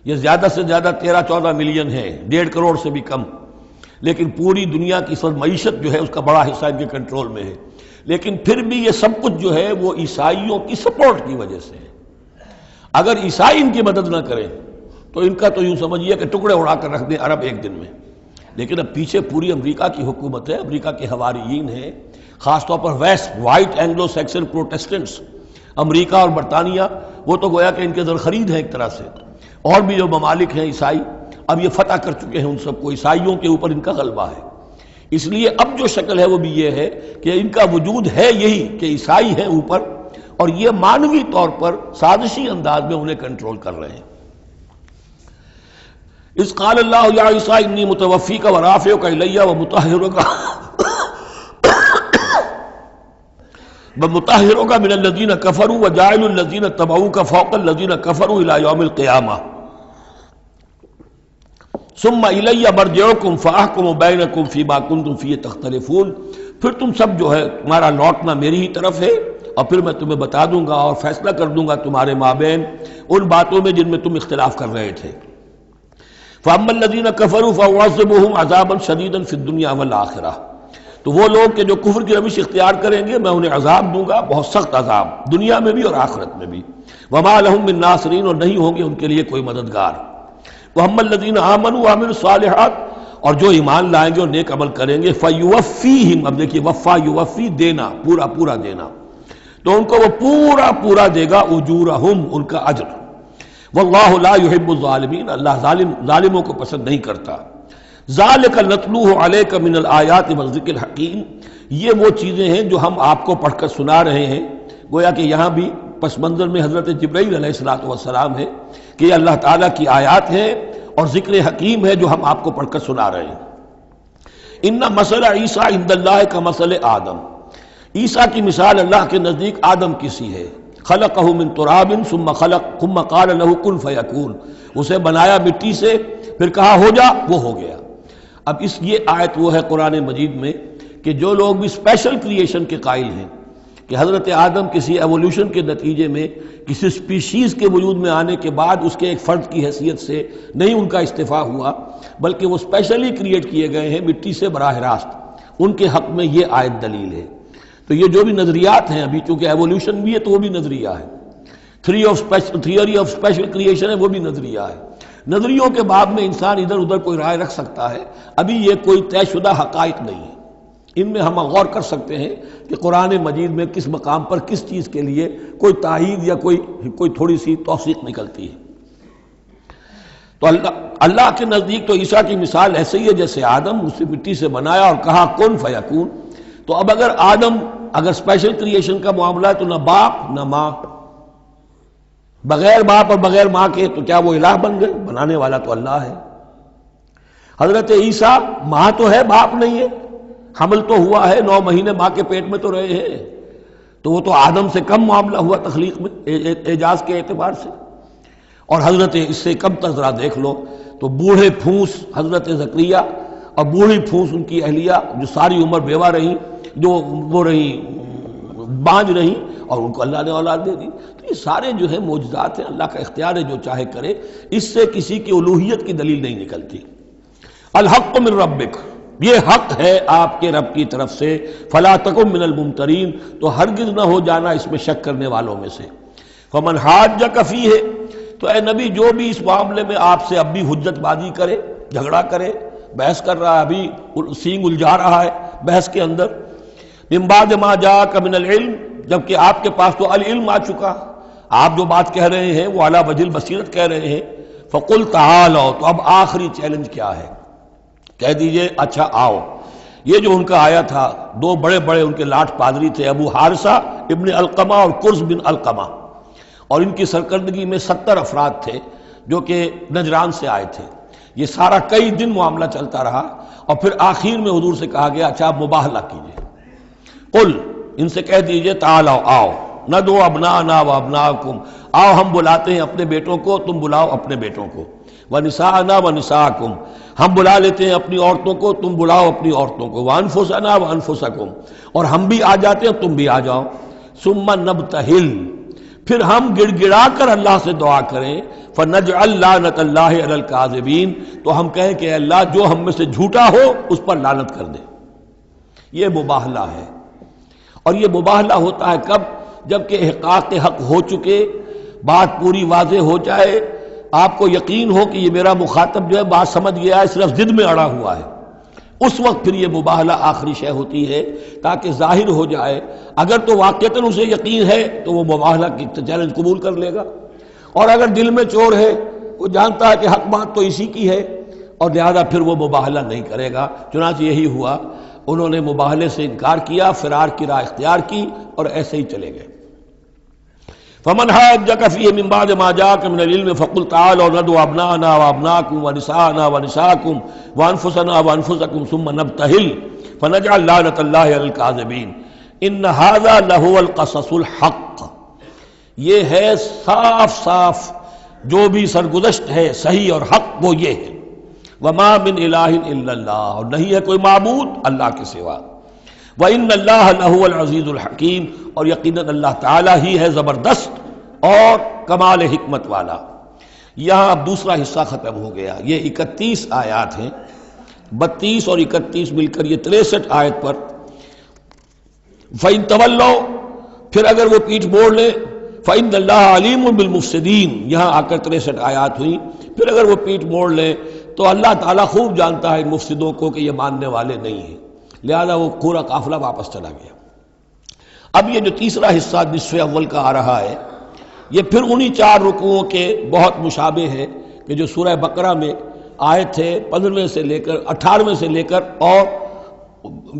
یہ زیادہ سے زیادہ 13-14 ملین ہے، 1.5 کروڑ سے بھی کم، لیکن پوری دنیا کی معیشت جو ہے اس کا بڑا حصہ ان کے کنٹرول میں ہے۔ لیکن پھر بھی یہ سب کچھ جو ہے وہ عیسائیوں کی سپورٹ کی وجہ سے ہے۔ اگر عیسائی ان کی مدد نہ کریں تو ان کا تو یوں سمجھیے کہ ٹکڑے اڑا کر رکھ دیں عرب ایک دن میں۔ لیکن اب پیچھے پوری امریکہ کی حکومت ہے، امریکہ کے حواریین ہیں، خاص طور پر west white Anglo Saxon Protestants, امریکہ اور برطانیہ، وہ تو گویا کہ ان کے زر خرید ہیں ایک طرح سے، اور بھی جو ممالک ہیں عیسائی، اب یہ فتح کر چکے ہیں ان سب کو، عیسائیوں کے اوپر ان کا غلبہ ہے۔ اس لیے اب جو شکل ہے وہ بھی یہ ہے کہ ان کا وجود ہے یہی کہ عیسائی ہیں اوپر، اور یہ مانوی طور پر سازشی انداز میں انہیں کنٹرول کر رہے ہیں۔ اذ قال اللہ یا عیسیٰ انی متوفیک ورافعک الی ومطہرک من الذین کفروا وجاعل الذین اتبعوک فوق الذین کفروا الی یوم القیامہ ثم الی مرجعکم فاحکم بینکم فیما کنتم فیہ تختلفون۔ پھر تم سب جو ہے تمہارا لوٹنا میری ہی طرف ہے، اور پھر میں تمہیں بتا دوں گا اور فیصلہ کر دوں گا تمہارے مابین ان باتوں میں جن میں تم اختلاف کر رہے تھے۔ فاما الذین کفروا فاعذبهم عذابا شدیدا فی الدنیا والآخرہ، تو وہ لوگ کہ جو کفر کی روش اختیار کریں گے میں انہیں عذاب دوں گا، بہت سخت عذاب، دنیا میں بھی اور آخرت میں بھی۔ وما لهم من ناصرین، اور نہیں ہوں گے ان کے لیے کوئی مددگار۔ وَأَمَّا الَّذِينَ آمَنُوا وَعَمِلُوا الصَّالِحَاتِ، اور جو ایمان لائیں گے اور نیک عمل کریں گے، فَيُوَفِّيهِمْ، اب دیکھیے وفا یوفی دینا، پورا پورا دینا، تو ان کو وہ پورا پورا دے گا، اجورہم، ان کا اجر، واللہ لا يحب الظالمین، اللہ ظالموں کو پسند نہیں کرتا۔ ذالک نتلوہ علیک من الآیات والذکر الحکیم، یہ وہ چیزیں ہیں جو ہم آپ کو پڑھ کر سنا رہے ہیں۔ گویا کہ یہاں بھی پس منظر میں حضرت جبرائیل علیہ الصلوۃ والسلام ہے کہ یہ اللہ تعالیٰ کی آیات ہیں اور ذکر حکیم ہے جو ہم آپ کو پڑھ کر سنا رہے ہیں۔ ان مثل عیسیٰ عند اللہ کا مثل آدم، عیسیٰ کی مثال اللہ کے نزدیک آدم کی سی ہے۔ خلقہ من تراب ثم قال له کن فیکون، اسے بنایا مٹی سے پھر کہا ہو جا، وہ ہو گیا۔ اب یہ آیت وہ ہے قرآن مجید میں کہ جو لوگ بھی اسپیشل کریشن کے قائل ہیں کہ حضرت آدم کسی ایولیوشن کے نتیجے میں کسی سپیشیز کے وجود میں آنے کے بعد اس کے ایک فرد کی حیثیت سے نہیں ان کا استفاع ہوا، بلکہ وہ اسپیشلی کریٹ کیے گئے ہیں مٹی سے براہ راست، ان کے حق میں یہ آیت دلیل ہے۔ تو یہ جو بھی نظریات ہیں ابھی، چونکہ ایولیوشن بھی ہے تو وہ بھی نظریہ ہے، تھیوری آف اسپیشل کریشن ہے وہ بھی نظریہ ہے۔ نظریوں کے باب میں انسان ادھر ادھر کوئی رائے رکھ سکتا ہے، ابھی یہ کوئی طے شدہ حقائق نہیں ہے۔ ان میں ہم غور کر سکتے ہیں کہ قرآن مجید میں کس مقام پر کس چیز کے لیے کوئی تائید یا کوئی تھوڑی سی توثیق نکلتی ہے۔ تو اللہ کے نزدیک تو عیسیٰ کی مثال ایسے ہی ہے جیسے آدم، اسے مٹی سے بنایا اور کہا کن فیکون۔ تو اب اگر آدم اگر اسپیشل کریشن کا معاملہ ہے تو نہ باپ نہ ماں، بغیر باپ اور بغیر ماں کے تو کیا وہ الہ بن گئے؟ بنانے والا تو اللہ ہے۔ حضرت عیسیٰ ماں تو ہے باپ نہیں ہے، حمل تو ہوا ہے، 9 مہینے ماں کے پیٹ میں تو رہے ہیں، تو وہ تو آدم سے کم معاملہ ہوا تخلیق میں اعجاز کے اعتبار سے۔ اور حضرت اس سے کم تر ذرا دیکھ لو تو بوڑھے پھونس حضرت زکریا اور بوڑھی پھونس ان کی اہلیہ جو ساری عمر بیوہ رہیں، جو وہ رہیں بانج رہیں، اور ان کو اللہ نے اولاد دے دی۔ تو یہ سارے جو ہے معجزات ہیں، اللہ کا اختیار ہے جو چاہے کرے، اس سے کسی کی الوہیت کی دلیل نہیں نکلتی۔ الحق من ربک، یہ حق ہے آپ کے رب کی طرف سے، فلا تکن من الممترین، تو ہرگز نہ ہو جانا اس میں شک کرنے والوں میں سے۔ فمن حاجک فیہ، تو اے نبی جو بھی اس معاملے میں آپ سے اب بھی حجت بازی کرے، جھگڑا کرے، بحث کر رہا ہے، ابھی سینگ الجھا رہا ہے بحث کے اندر، من بعد ما جاءک من العلم، جبکہ آپ کے پاس تو العلم آ چکا، آپ جو بات کہہ رہے ہیں وہ علی وجہ البصیرت کہہ رہے ہیں، فقل تعالوا، تو اب آخری چیلنج کیا ہے؟ کہہ دیجئے اچھا آؤ۔ یہ جو ان کا آیا تھا، 2 بڑے بڑے ان کے لاٹ پادری تھے، ابو حارثہ ابن علقمہ اور قرز بن علقمہ، اور ان کی سرکردگی میں 70 افراد تھے جو کہ نجران سے آئے تھے۔ یہ سارا کئی دن معاملہ چلتا رہا، اور پھر آخر میں حضور سے کہا گیا اچھا آپ مباہلہ کیجئے، قل، ان سے کہہ دیجئے تعالوا، آؤ، ندعو ابناءنا و ابناءکم، آؤ ہم بلاتے ہیں اپنے بیٹوں کو، تم بلاؤ اپنے بیٹوں کو، ونساءنا ونساءکم، ہم بلا لیتے ہیں اپنی عورتوں کو، تم بلاؤ اپنی عورتوں کو، وانفسنا وانفسکم، اور ہم بھی آ جاتے ہیں تم بھی آ جاؤ، ثم نبتہل، پھر ہم گڑ گڑا کر اللہ سے دعا کریں، فنجعل لعنت اللہ علی الکاذبین، تو ہم کہیں کہ اللہ جو ہم میں سے جھوٹا ہو اس پر لعنت کر دے۔ یہ مباہلہ ہے، اور یہ مباہلہ ہوتا ہے کب؟ جب کہ احقاق حق ہو چکے، بات پوری واضح ہو جائے، آپ کو یقین ہو کہ یہ میرا مخاطب جو ہے بات سمجھ گیا ہے، صرف ضد میں اڑا ہوا ہے، اس وقت پھر یہ مباہلہ آخری شے ہوتی ہے، تاکہ ظاہر ہو جائے۔ اگر تو واقعتاً اسے یقین ہے تو وہ مباہلہ کی چیلنج قبول کر لے گا، اور اگر دل میں چور ہے، وہ جانتا ہے کہ حق بات تو اسی کی ہے، اور لہذا پھر وہ مباہلہ نہیں کرے گا۔ چنانچہ یہی ہوا، انہوں نے مباہلے سے انکار کیا، فرار کی راہ اختیار کی، اور ایسے ہی چلے گئے۔ فمن حاجک فیہ من بعد ما جاءک من العلم فقل تعالوا ندعو ابناءنا وابناءکم ونساءنا ونساءکم وانفسنا وانفسکم ثم نبتہل فنجعل لعنت اللہ علی الکاذبین ان ھذا لہو القصص الحق، یہ ہے صاف صاف جو بھی سرگزشت ہے صحیح اور حق، وہ یہ ہے، وما من الہ الا اللہ، اور نہیں ہے کوئی معبود اللہ کے سوا، وَإِنَّ اللَّهَ لَهُوَ الْعَزِيزُ الْحَكِيمُ، اور یقیناً اللہ تعالیٰ ہی ہے زبردست اور کمال حکمت والا۔ یہاں اب دوسرا حصہ ختم ہو گیا، یہ 31 آیات ہیں، 32 اور 31 مل کر یہ 63 آیت پر۔ فَإِن تَوَلَّوْا، پھر اگر وہ پیٹھ موڑ لیں، فَإِنَّ اللَّهَ عَلِيمٌ بِالْمُفْسِدِينَ، یہاں آ کر 63 آیات ہوئی، پھر اگر وہ پیٹھ موڑ لیں تو اللہ تعالیٰ خوب جانتا ہے مفسدوں کو کہ یہ ماننے والے نہیں ہیں، لہذا وہ پورا قافلہ واپس چلا گیا۔ اب یہ جو تیسرا حصہ نصف اول کا آ رہا ہے، یہ پھر انہی 4 رکوعوں کے بہت مشابہ ہے کہ جو سورہ بقرہ میں آئے تھے 15ویں سے لے کر 18ویں سے لے کر اور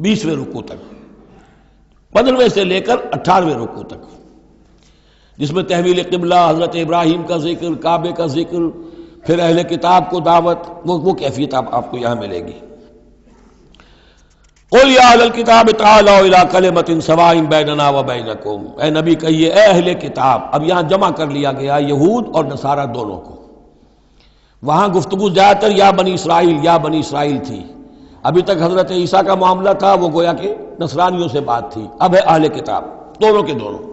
20ویں رکوع تک، 15ویں سے لے کر 18ویں رکوع تک، جس میں تحویل قبلہ، حضرت ابراہیم کا ذکر، کعبے کا ذکر، پھر اہل کتاب کو دعوت، وہ کیفیت آپ کو یہاں ملے گی۔ قل یا اہل الکتاب تعالوا الی کلمۃ سواء بیننا وبینکم، اے نبی کہیے اے اہل کتاب، اب یہاں جمع کر لیا گیا یہود اور نصارہ دونوں کو۔ وہاں گفتگو زیادہ تر یا بنی اسرائیل تھی، ابھی تک حضرت عیسیٰ کا معاملہ تھا، وہ گویا کہ نصرانیوں سے بات تھی، اب ہے اہل کتاب، دونوں کے دونوں۔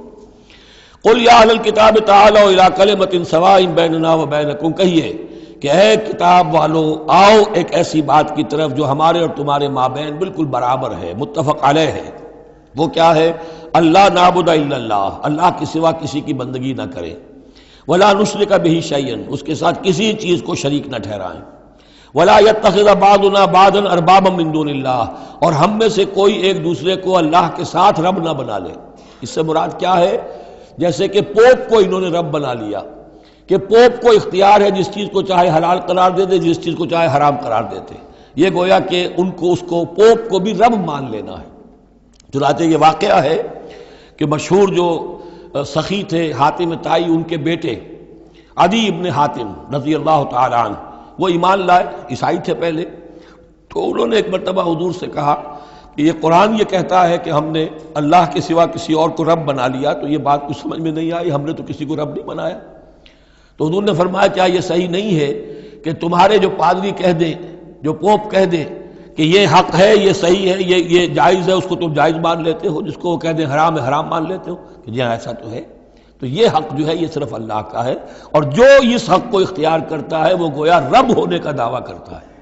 قل یا اہل الکتاب تعالوا الی کلمۃ سواء بیننا وبینکم، کہیے کہ اے کتاب والو آؤ ایک ایسی بات کی طرف جو ہمارے اور تمہارے مابین بالکل برابر ہے، متفق علیہ ہے۔ وہ کیا ہے؟ اللہ نعبد الا اللہ، اللہ کے سوا کسی کی بندگی نہ کریں، ولا نشرک بہ شیئا، اس کے ساتھ کسی چیز کو شریک نہ ٹھہرائیں، ولا یتخذ بعضنا بعضا اربابا من دون اللہ، اور ہم میں سے کوئی ایک دوسرے کو اللہ کے ساتھ رب نہ بنا لے۔ اس سے مراد کیا ہے؟ جیسے کہ پوپ کو انہوں نے رب بنا لیا، کہ پوپ کو اختیار ہے جس چیز کو چاہے حلال قرار دے دے، جس چیز کو چاہے حرام قرار دیتے، یہ گویا کہ ان کو اس کو پوپ کو بھی رب مان لینا ہے۔ چنانچہ یہ واقعہ ہے کہ مشہور جو سخی تھے حاتم طائی، ان کے بیٹے عدی ابن حاتم رضی اللہ تعالی عنہ، وہ ایمان لائے، عیسائی تھے پہلے، تو انہوں نے ایک مرتبہ حضور سے کہا کہ یہ قرآن یہ کہتا ہے کہ ہم نے اللہ کے سوا کسی اور کو رب بنا لیا، تو یہ بات کچھ سمجھ میں نہیں آئی، ہم نے تو کسی کو رب نہیں بنایا۔ تو حضور نے فرمایا کیا یہ صحیح نہیں ہے کہ تمہارے جو پادری کہہ دیں، جو پوپ کہہ دیں کہ یہ حق ہے، یہ صحیح ہے، یہ جائز ہے، اس کو تم جائز مان لیتے ہو، جس کو وہ کہہ دیں حرام ہے حرام مان لیتے ہو کہ جی ہاں ایسا تو ہے۔ تو یہ حق جو ہے یہ صرف اللہ کا ہے، اور جو اس حق کو اختیار کرتا ہے وہ گویا رب ہونے کا دعویٰ کرتا ہے۔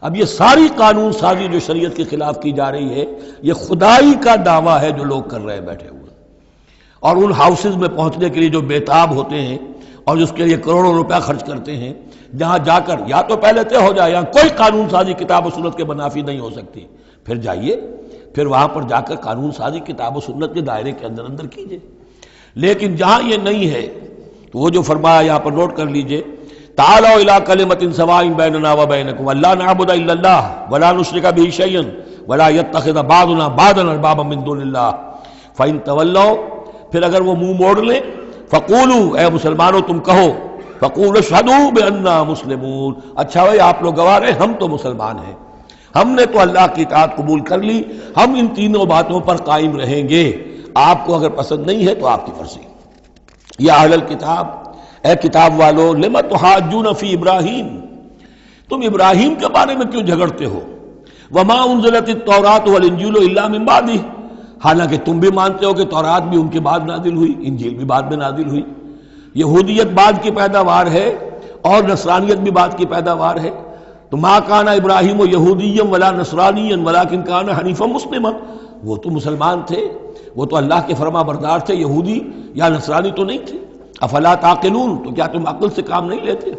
اب یہ ساری قانون سازی جو شریعت کے خلاف کی جا رہی ہے، یہ خدائی کا دعویٰ ہے جو لوگ کر رہے ہیں بیٹھے ہوئے، اور ان ہاؤسز میں پہنچنے کے لیے جو بےتاب ہوتے ہیں اور جس کے لیے کروڑوں روپیہ خرچ کرتے ہیں، جہاں جا کر یا تو پہلے طے ہو جائے یہاں کوئی قانون سازی کتاب و سنت کے منافی نہیں ہو سکتی، پھر جائیے، پھر وہاں پر جا کر قانون سازی کتاب و سنت کے دائرے کے اندر اندر کیجیے۔ لیکن جہاں یہ نہیں ہے تو وہ جو فرمایا یہاں پر نوٹ کر لیجئے، تعالوا الی کلمۃ سواء بیننا وبینکم الا نعبد الا اللہ ولا نشرک بہ شیئا ولا یتخذ بعضنا بعضا اربابا من دون اللہ فإن تولوا، پھر اگر وہ منہ موڑ لیں، فقولوا، اے مسلمانوں تم کہو، فقولوا اشہدوا بأننا مسلمون، اچھا بھائی آپ لوگ گواہ رہے ہم تو مسلمان ہیں، ہم نے تو اللہ کی اطاعت قبول کر لی، ہم ان تینوں باتوں پر قائم رہیں گے، آپ کو اگر پسند نہیں ہے تو آپ کی مرضی۔ یا اہل الکتاب، اے کتاب والو، لم تحاجون فی ابراہیم، تم ابراہیم کے بارے میں کیوں جھگڑتے ہو؟ وما انزلت التوراۃ والانجیل الا من بعدہ، حالانکہ تم بھی مانتے ہو کہ تورات بھی ان کے بعد نازل ہوئی، انجیل بھی بعد میں نازل ہوئی، یہودیت بعد کی پیداوار ہے اور نصرانیت بھی بعد کی پیداوار ہے۔ تو ما کان ابراہیم یہودیا ولا نصرانیا ولکن کان حنیفا مسلما، وہ تو مسلمان تھے، وہ تو اللہ کے فرما بردار تھے، یہودی یا نصرانی تو نہیں تھے۔ افلا تعقلون، تو کیا تم عقل سے کام نہیں لیتے؟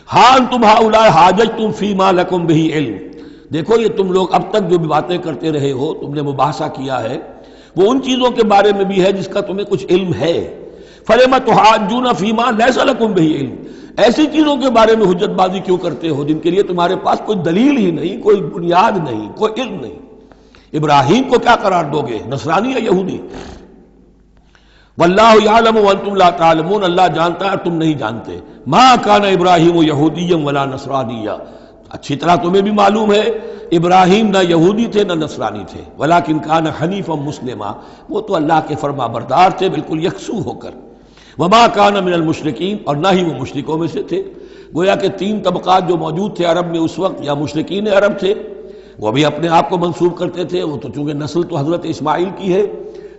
ہاں انتم ہؤلاء حاججتم فیما لکم بہ علم، دیکھو یہ تم لوگ اب تک جو بھی باتیں کرتے رہے ہو، تم نے مباحثہ کیا ہے، وہ ان چیزوں کے بارے میں بھی ہے جس کا تمہیں کچھ علم ہے۔ فلم تحاجون فیما لیس لکم بہ علم، ایسی چیزوں کے بارے میں حجت بازی کیوں کرتے ہو جن کے لیے تمہارے پاس کوئی دلیل ہی نہیں، کوئی بنیاد نہیں، کوئی علم نہیں؟ ابراہیم کو کیا قرار دو گے، نصرانی یا یہودی؟ واللہ یعلم وانتم لا تعلمون، اللہ جانتا ہے تم نہیں جانتے۔ ما کان ابراہیم یہودیا ولا نصرانیا، اچھی طرح تمہیں بھی معلوم ہے ابراہیم نہ یہودی تھے نہ نصرانی تھے، ولیکن کان حنیفا مسلما، وہ تو اللہ کے فرما بردار تھے بالکل یکسو ہو کر۔ وما کان من المشرکین، اور نہ ہی وہ مشرکوں میں سے تھے۔ گویا کہ 3 طبقات جو موجود تھے عرب میں اس وقت، یا مشرکین عرب تھے، وہ بھی اپنے آپ کو منسوب کرتے تھے، وہ تو چونکہ نسل تو حضرت اسماعیل کی ہے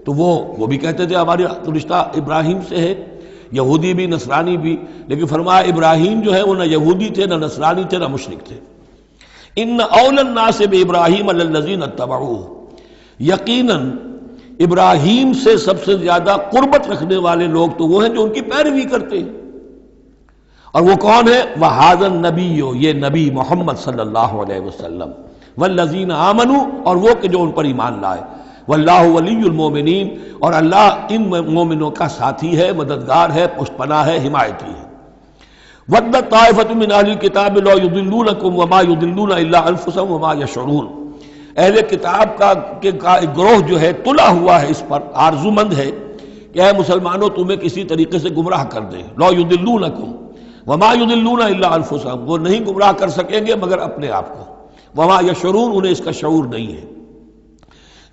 تو وہ بھی کہتے تھے ہمارا رشتہ ابراہیم سے ہے، یہودی بھی نصرانی بھی، لیکن فرمایا ابراہیم جو ہے وہ نہ یہودی تھے نہ نصرانی تھے نہ مشرک تھے۔ ان اول الناس بابراہیم الذین اتبعوہ، یقیناً ابراہیم سے سب سے زیادہ قربت رکھنے والے لوگ تو وہ ہیں جو ان کی پیروی کرتے ہیں، اور وہ کون ہے؟ وَهَذَا النَّبِيُّ، یہ نبی محمد صلی اللہ علیہ وسلم، والذین آمنوا، اور وہ کہ جو ان پر ایمان لائے، واللہ ولی المومنین، اور اللہ ان مومنوں کا ساتھی ہے، مددگار ہے، پشت پناہ ہے، حمایتی ہے۔ وَدَّتْ طَائِفَةٌ مِّنْ أَهْلِ الْكِتَابِ لَوْ يُضِلُّونَكُمْ وَمَا يُضِلُّونَ إِلَّا أَنفُسَهُمْ وَمَا يَشْعُرُونَ، اہل کتاب کا ایک گروہ جو ہے تلا ہوا ہے، اس پر آرزو مند ہے کہ اے مسلمانوں تمہیں کسی طریقے سے گمراہ کر دیں۔ لَوْ يُضِلُّونَكُمْ وَمَا يُضِلُّونَ إِلَّا أَنفُسَهُمْ، وہ نہیں گمراہ کر سکیں گے مگر اپنے آپ کو، وَمَا يَشْعُرُونَ، انہیں اس کا شعور نہیں ہے۔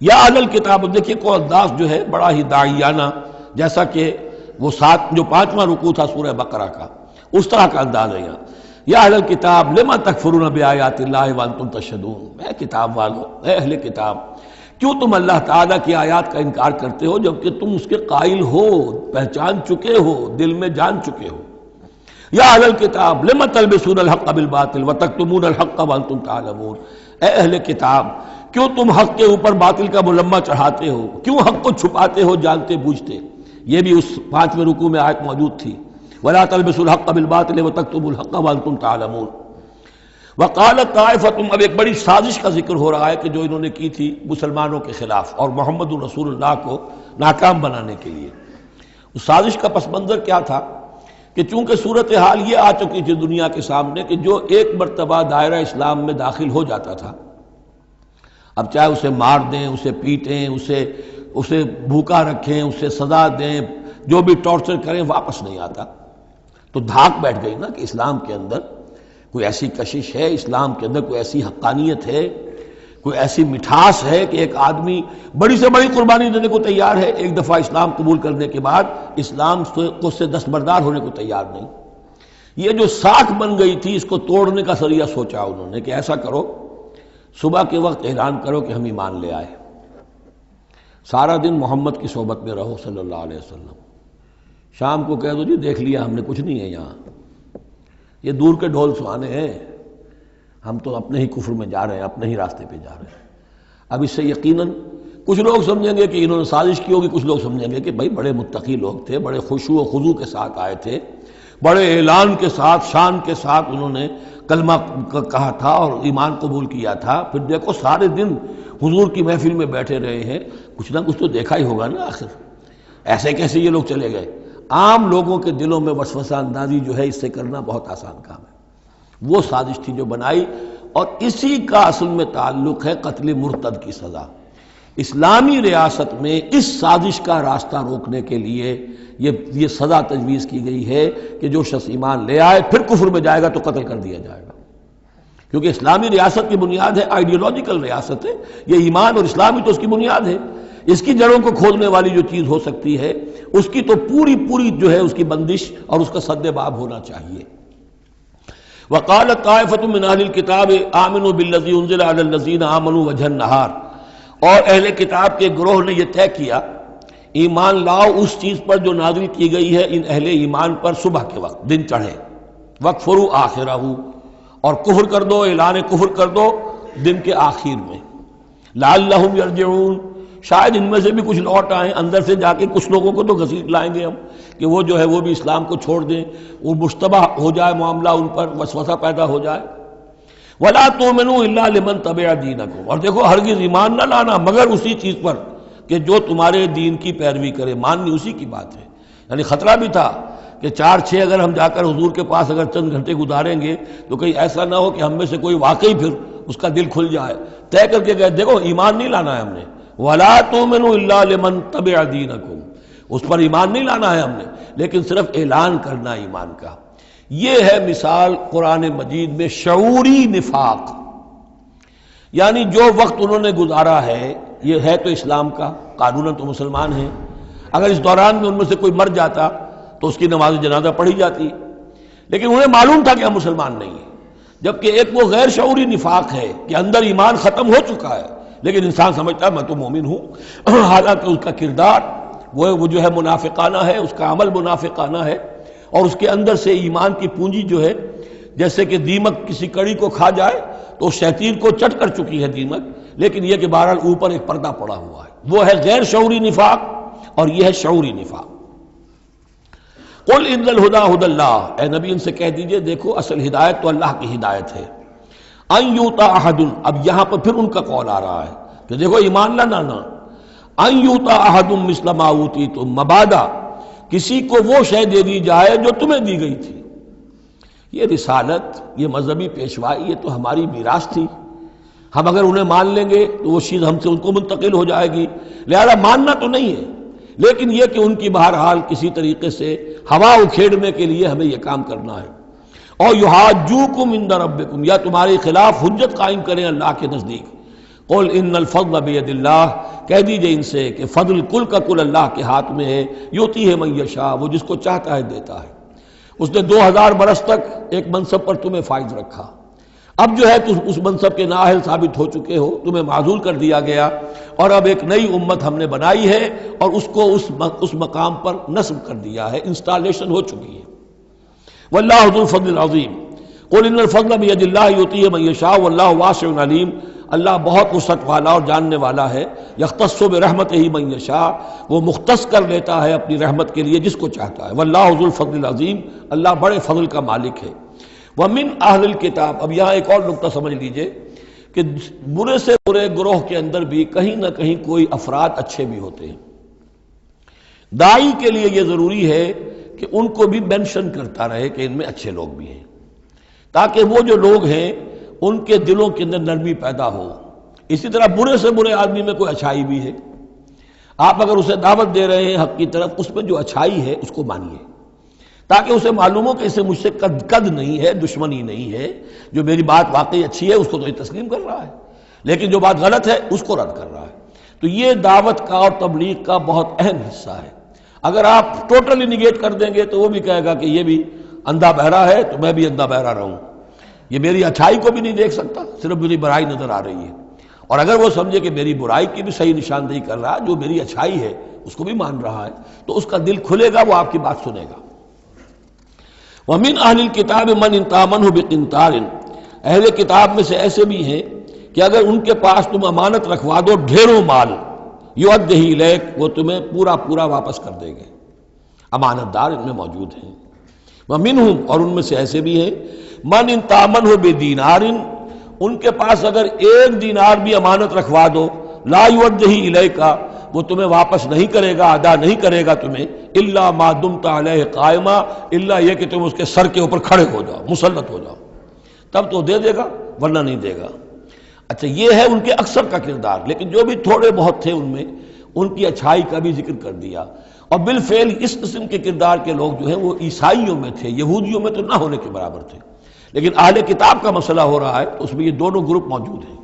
یا اہل الکتاب، دیکھیے کو انداز جو ہے بڑا ہی داعیانہ، جیسا کہ وہ جو 5واں رکوع تھا سورہ بقرہ کا، اس طرح کا انداز ہے یہاں۔ یا اہل الکتاب لما تکفرون بآیات اللہ وانتم تشہدون، اے کتاب والو، اے اہل کتاب، کیوں تم اللہ تعالیٰ کی آیات کا انکار کرتے ہو جبکہ تم اس کے قائل ہو، پہچان چکے ہو، دل میں جان چکے ہو۔ یا اہل الکتاب لما تلبسون الحق بالباطل وتکتمون الحق وانتم تعلمون، اے اہل کتاب کیوں تم حق کے اوپر باطل کا ملمہ چڑھاتے ہو، کیوں حق کو چھپاتے ہو جانتے بوجھتے۔ یہ بھی اس 5ویں رکوع میں آیت موجود تھی، ولا تلبسوا الحق بالباطل وتکتموا الحق وانتم تعلمون۔ وقالت طائفۃ، اب ایک بڑی سازش کا ذکر ہو رہا ہے کہ جو انہوں نے کی تھی مسلمانوں کے خلاف اور محمد رسول اللہ کو ناکام بنانے کے لیے۔ اس سازش کا پس منظر کیا تھا کہ چونکہ صورتحال یہ آ چکی تھی دنیا کے سامنے کہ جو ایک مرتبہ دائرہ اسلام میں داخل ہو جاتا تھا، اب چاہے اسے مار دیں، اسے پیٹیں، اسے بھوکا رکھیں، اسے سزا دیں، جو بھی ٹارچر کریں، واپس نہیں آتا۔ تو دھاک بیٹھ گئی نا کہ اسلام کے اندر کوئی ایسی کشش ہے، اسلام کے اندر کوئی ایسی حقانیت ہے، کوئی ایسی مٹھاس ہے کہ ایک آدمی بڑی سے بڑی قربانی دینے کو تیار ہے، ایک دفعہ اسلام قبول کرنے کے بعد اسلام کو سے دستبردار ہونے کو تیار نہیں۔ یہ جو ساکھ بن گئی تھی، اس کو توڑنے کا ذریعہ سوچا انہوں نے کہ ایسا کرو، صبح کے وقت اعلان کرو کہ ہم ایمان لے آئے، سارا دن محمد کی صحبت میں رہو صلی اللہ علیہ وسلم، شام کو کہہ دو جی دیکھ لیا ہم نے، کچھ نہیں ہے یہاں، یہ دور کے ڈھول سہانے ہیں، ہم تو اپنے ہی کفر میں جا رہے ہیں، اپنے ہی راستے پہ جا رہے ہیں۔ اب اس سے یقیناً کچھ لوگ سمجھیں گے کہ انہوں نے سازش کی ہوگی، کچھ لوگ سمجھیں گے کہ بھائی بڑے متقی لوگ تھے، بڑے خشوع و خضوع کے ساتھ آئے تھے، بڑے اعلان کے ساتھ، شان کے ساتھ انہوں نے کلمہ کہا تھا اور ایمان قبول کیا تھا، پھر دیکھو سارے دن حضور کی محفل میں بیٹھے رہے ہیں، کچھ نہ کچھ تو دیکھا ہی ہوگا نا آخر، ایسے کیسے یہ لوگ چلے گئے۔ عام لوگوں کے دلوں میں وسوسہ اندازی جو ہے اس سے کرنا بہت آسان کام ہے، وہ سازش تھی جو بنائی، اور اسی کا اصل میں تعلق ہے قتل مرتد کی سزا۔ اسلامی ریاست میں اس سازش کا راستہ روکنے کے لیے یہ سزا تجویز کی گئی ہے کہ جو شخص ایمان لے آئے پھر کفر میں جائے گا تو قتل کر دیا جائے گا، کیونکہ اسلامی ریاست کی بنیاد ہے، آئیڈیولوجیکل ریاست ہے یہ، ایمان اور اسلامی تو اس کی بنیاد ہے، اس کی جڑوں کو کھودنے والی جو چیز ہو سکتی ہے اس کی تو پوری جو ہے اس کی بندش اور اس کا سد باب ہونا چاہیے۔ وقالت طائفۃ من اہل الکتاب آمنوا بالذی انزل علی الذین آمنوا وجہ النہار، اور اہل کتاب کے گروہ نے یہ طے کیا ایمان لاؤ اس چیز پر جو نازل کی گئی ہے ان اہل ایمان پر صبح کے وقت، دن چڑھے، وَاکْفُرُوا آخِرَہُ، اور کفر کر دو، اعلان کفر کر دو دن کے آخر میں، لعلہم یرجعون، شاید ان میں سے بھی کچھ لوٹ آئیں، اندر سے جا کے کچھ لوگوں کو تو گھسیٹ لائیں گے ہم کہ وہ جو ہے وہ بھی اسلام کو چھوڑ دیں، وہ مشتبہ ہو جائے معاملہ، ان پر وسوسہ پیدا ہو جائے۔ وَلَا تُؤْمِنُوا إِلَّا لِمَنْ تَبِعَ دِينَكُمْ، اور دیکھو ہرگز ایمان نہ لانا مگر اسی چیز پر کہ جو تمہارے دین کی پیروی کرے، ماننی اسی کی بات ہے۔ یعنی خطرہ بھی تھا کہ 4-6 اگر ہم جا کر حضور کے پاس اگر چند گھنٹے گزاریں گے تو کہیں ایسا نہ ہو کہ ہم میں سے کوئی واقعی پھر اس کا دل کھل جائے، طے کر کے گئے دیکھو ایمان نہیں لانا ہے ہم نے، وَلَا تُؤْمِنُوا إِلَّا لِمَنْ تَبِعَ دِينَكُمْ، اس پر ایمان نہیں لانا ہے ہم نے، لیکن صرف اعلان کرنا ایمان کا۔ یہ ہے مثال قرآن مجید میں شعوری نفاق، یعنی جو وقت انہوں نے گزارا ہے یہ ہے تو اسلام کا، قانوناً تو مسلمان ہیں، اگر اس دوران میں ان میں سے کوئی مر جاتا تو اس کی نماز جنازہ پڑھی جاتی، لیکن انہیں معلوم تھا کہ ہم مسلمان نہیں ہیں، جبکہ ایک وہ غیر شعوری نفاق ہے کہ اندر ایمان ختم ہو چکا ہے لیکن انسان سمجھتا ہے میں تو مومن ہوں، حالانکہ اس کا کردار وہ جو ہے منافقانہ ہے، اس کا عمل منافقانہ ہے، اور اس کے اندر سے ایمان کی پونجی جو ہے جیسے کہ دیمک کسی کڑی کو کھا جائے تو شیطین کو چٹ کر چکی ہے دیمک، لیکن یہ کہ بہرحال اوپر ایک پردہ پڑا ہوا ہے، وہ ہے غیر شعوری نفاق اور یہ ہے شعوری نفاق۔ قل ان الہدی ھدی اللہ، اے نبی ان سے کہہ دیجئے دیکھو اصل ہدایت تو اللہ کی ہدایت ہے، ان یؤتی احد، اب یہاں پر پھر ان کا قول آ رہا ہے کہ دیکھو ایمان نہ لانا، ان یؤتی احد مثل ما اوتیتم، مبادا کسی کو وہ شے دے دی جائے جو تمہیں دی گئی تھی۔ یہ رسالت، یہ مذہبی پیشوائی، یہ تو ہماری میراث تھی، ہم اگر انہیں مان لیں گے تو وہ چیز ہم سے ان کو منتقل ہو جائے گی، لہذا ماننا تو نہیں ہے، لیکن یہ کہ ان کی بہرحال کسی طریقے سے ہوا اکھیڑنے کے لیے ہمیں یہ کام کرنا ہے۔ اور یحاجوکم عند ربکم، یا تمہارے خلاف حجت قائم کریں اللہ کے نزدیک۔ قل ان الفضل بید اللہ، کہہ دیجئے ان سے کہ فضل کل کا کل اللہ کے ہاتھ میں ہے، یؤتی ہے من یشاء، وہ جس کو چاہتا ہے دیتا ہے۔ اس نے 2000 برس تک ایک منصب پر تمہیں فائز رکھا، اب جو ہے تم اس منصب کے نااہل ثابت ہو چکے ہو، تمہیں معزول کر دیا گیا، اور اب ایک نئی امت ہم نے بنائی ہے اور اس کو اس مقام پر نصب کر دیا ہے، انسٹالیشن ہو چکی ہے۔ واللہ ذو الفضل العظیم، قل ان الفضل بید اللہ یؤتیہ من یشاء واللہ واسع علیم، اللہ بہت وسعت والا اور جاننے والا ہے۔ یختص برحمتہ من یشاء، وہ مختص کر لیتا ہے اپنی رحمت کے لیے جس کو چاہتا ہے۔ واللہ ذو الفضل العظیم، اللہ بڑے فضل کا مالک ہے۔ ومن اہل الکتاب، اب یہاں ایک اور نقطہ سمجھ لیجئے کہ برے سے برے گروہ کے اندر بھی کہیں نہ کہیں کوئی افراد اچھے بھی ہوتے ہیں۔ داعی کے لیے یہ ضروری ہے کہ ان کو بھی مینشن کرتا رہے کہ ان میں اچھے لوگ بھی ہیں، تاکہ وہ جو لوگ ہیں ان کے دلوں کے اندر نرمی پیدا ہو۔ اسی طرح برے سے برے آدمی میں کوئی اچھائی بھی ہے، آپ اگر اسے دعوت دے رہے ہیں حق کی طرف، اس میں جو اچھائی ہے اس کو مانیے، تاکہ اسے معلوم ہو کہ اسے مجھ سے قد نہیں ہے، دشمنی نہیں ہے، جو میری بات واقعی اچھی ہے اس کو تو یہ تسلیم کر رہا ہے، لیکن جو بات غلط ہے اس کو رد کر رہا ہے۔ تو یہ دعوت کا اور تبلیغ کا بہت اہم حصہ ہے۔ اگر آپ ٹوٹلی نگیٹ کر دیں گے تو وہ بھی کہے گا کہ یہ بھی اندھا بہرا ہے تو میں بھی اندھا بہرا رہوں، یہ میری اچھائی کو بھی نہیں دیکھ سکتا، صرف میری برائی نظر آ رہی ہے۔ اور اگر وہ سمجھے کہ میری برائی کی بھی صحیح نشاندہی کر رہا ہے، جو میری اچھائی ہے اس کو بھی مان رہا ہے، تو اس کا دل کھلے گا، وہ آپ کی بات سنے گا۔ وَمِنْ أَهْلِ الْكِتَابِ مَنْ إِنْ تَأْمَنْهُ بِقِنْطَارٍ، اہل کتاب میں سے ایسے بھی ہیں کہ اگر ان کے پاس تم امانت رکھوا دو ڈھیروں مال، یؤدیہ الیک، وہ تمہیں پورا پورا واپس کر دیں گے۔ امانت دار ان میں موجود ہیں۔ وَمِنْهُمْ، اور ان میں سے ایسے بھی ہیں، مَنْ إِنْ تَأْمَنْهُ بِدِینَارٍ، ان کے پاس اگر ایک دینار بھی امانت رکھوا دو، لا یؤدیہ الیک، وہ تمہیں واپس نہیں کرے گا، ادا نہیں کرے گا تمہیں، الا ما دمت علیہ قائما، الا یہ کہ تم اس کے سر کے اوپر کھڑے ہو جاؤ، مسلط ہو جاؤ، تب تو دے دے گا، ورنہ نہیں دے گا۔ اچھا، یہ ہے ان کے اکثر کا کردار، لیکن جو بھی تھوڑے بہت تھے ان میں ان کی اچھائی کا بھی ذکر کر دیا۔ اور بالفعل اس قسم کے کردار کے لوگ جو ہیں وہ عیسائیوں میں تھے، یہودیوں میں تو نہ ہونے کے برابر تھے، لیکن اہل کتاب کا مسئلہ ہو رہا ہے تو اس میں یہ دونوں گروپ موجود ہیں۔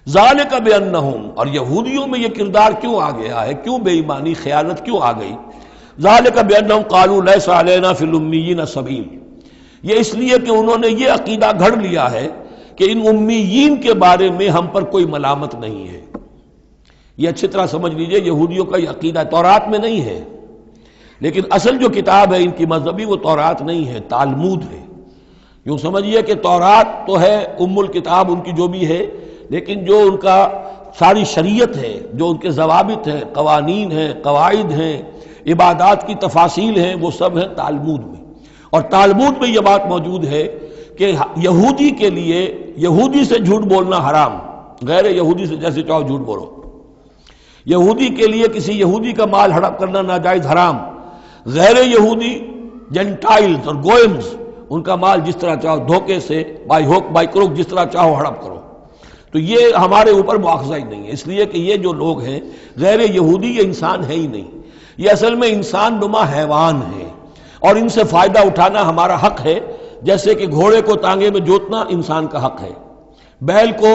ذالک بانہم، اور یہودیوں میں یہ کردار کیوں آ گیا ہے، کیوں بے ایمانی خیانت کیوں آ گئی؟ ذالک بانہم قالوا لیس علینا فی الامیین سبیل، یہ اس لیے کہ انہوں نے یہ عقیدہ گھڑ لیا ہے کہ ان امیین کے بارے میں ہم پر کوئی ملامت نہیں ہے۔ یہ اچھی طرح سمجھ لیجئے، یہودیوں کا یہ عقیدہ تورات میں نہیں ہے، لیکن اصل جو کتاب ہے ان کی مذہبی وہ تورات نہیں ہے، تالمود ہے۔ یوں سمجھیے کہ تورات تو ہے ام الکتاب ان کی جو بھی ہے، لیکن جو ان کا ساری شریعت ہے، جو ان کے ضوابط ہیں، قوانین ہیں، قواعد ہیں، عبادات کی تفاصیل ہیں، وہ سب ہیں تالمود میں۔ اور تالمود میں یہ بات موجود ہے کہ یہودی کے لیے یہودی سے جھوٹ بولنا حرام، غیر یہودی سے جیسے چاہو جھوٹ بولو۔ یہودی کے لیے کسی یہودی کا مال ہڑپ کرنا ناجائز حرام، غیر یہودی جنٹائلز اور گوئمز ان کا مال جس طرح چاہو دھوکے سے، بائی ہوک بائی کروک، جس طرح چاہو ہڑپ کرو۔ تو یہ ہمارے اوپر مواخذہ ہی نہیں ہے، اس لیے کہ یہ جو لوگ ہیں غیر یہودی، یہ انسان ہے ہی نہیں، یہ اصل میں انسان نما حیوان ہے، اور ان سے فائدہ اٹھانا ہمارا حق ہے، جیسے کہ گھوڑے کو تانگے میں جوتنا انسان کا حق ہے، بیل کو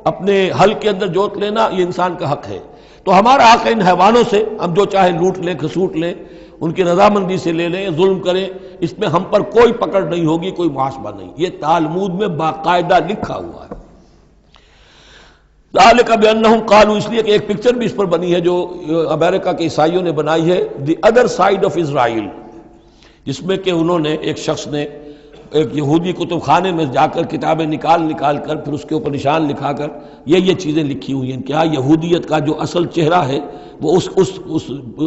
اپنے حل کے اندر جوت لینا یہ انسان کا حق ہے۔ تو ہمارا حق ہے ان حیوانوں سے ہم جو چاہے لوٹ لیں، کھسوٹ لیں، ان کی رضامندی سے لے لیں، ظلم کریں، اس میں ہم پر کوئی پکڑ نہیں ہوگی، کوئی محاسبہ نہیں۔ یہ تالمود میں باقاعدہ لکھا ہوا ہے۔ ذالک بانہم قالوا، اس لیے کہ ایک پکچر بھی اس پر بنی ہے جو امریکہ کے عیسائیوں نے بنائی ہے، the other side of Israel, جس میں کہ انہوں نے ایک شخص نے ایک یہودی کتب خانے میں جا کر کتابیں نکال کر پھر اس کے اوپر نشان لکھا کر یہ چیزیں لکھی ہوئی ہیں۔ کیا یہودیت کا جو اصل چہرہ ہے وہ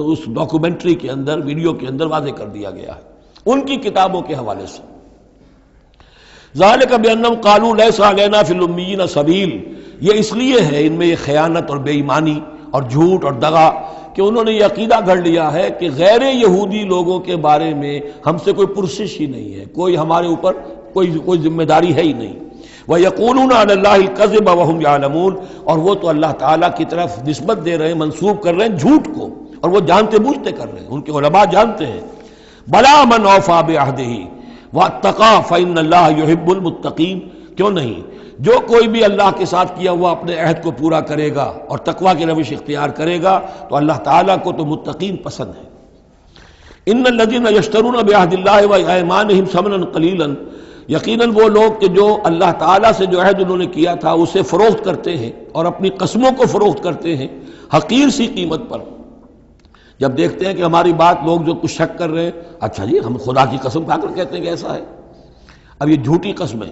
اس ڈاکومنٹری کے اندر، ویڈیو کے اندر واضح کر دیا گیا ہے ان کی کتابوں کے حوالے سے۔ ذالک بانہم قالوا لیس علینا فی الامیین سبیل، یہ اس لیے ہے ان میں یہ خیانت اور بے ایمانی اور جھوٹ اور دغا کہ انہوں نے یہ عقیدہ گھڑ لیا ہے کہ غیر یہودی لوگوں کے بارے میں ہم سے کوئی پرسش ہی نہیں ہے، کوئی ہمارے اوپر کوئی ذمہ داری ہے ہی نہیں۔ وَيَقُولُونَ عَلَى اللَّهِ الْكَذِبَ وَهُمْ يَعْلَمُونَ، اور وہ تو اللہ تعالیٰ کی طرف نسبت دے رہے ہیں، منسوب کر رہے ہیں جھوٹ کو، اور وہ جانتے بوجھتے کر رہے ہیں، ان کے علماء جانتے ہیں۔ بَلَا مَنْ أَوْفَىٰ بِعَهْدِهِ وَاتَّقَىٰ فَإِنَّ اللَّهَ يُحِبُّ الْمُتَّقِينَ، کیوں نہیں، جو کوئی بھی اللہ کے ساتھ کیا ہوا اپنے عہد کو پورا کرے گا اور تقویٰ کی روش اختیار کرے گا تو اللہ تعالیٰ کو تو متقین پسند ہے۔ ان الذین یشترون بعہد اللہ وایمانہم ثمنا قلیلا، یقیناً وہ لوگ کہ جو اللہ تعالیٰ سے جو عہد انہوں نے کیا تھا اسے فروخت کرتے ہیں اور اپنی قسموں کو فروخت کرتے ہیں حقیر سی قیمت پر۔ جب دیکھتے ہیں کہ ہماری بات لوگ جو کچھ شک کر رہے ہیں، اچھا جی ہم خدا کی قسم کھا کر کہتے ہیں کہ ایسا ہے، اب یہ جھوٹی قسمیں۔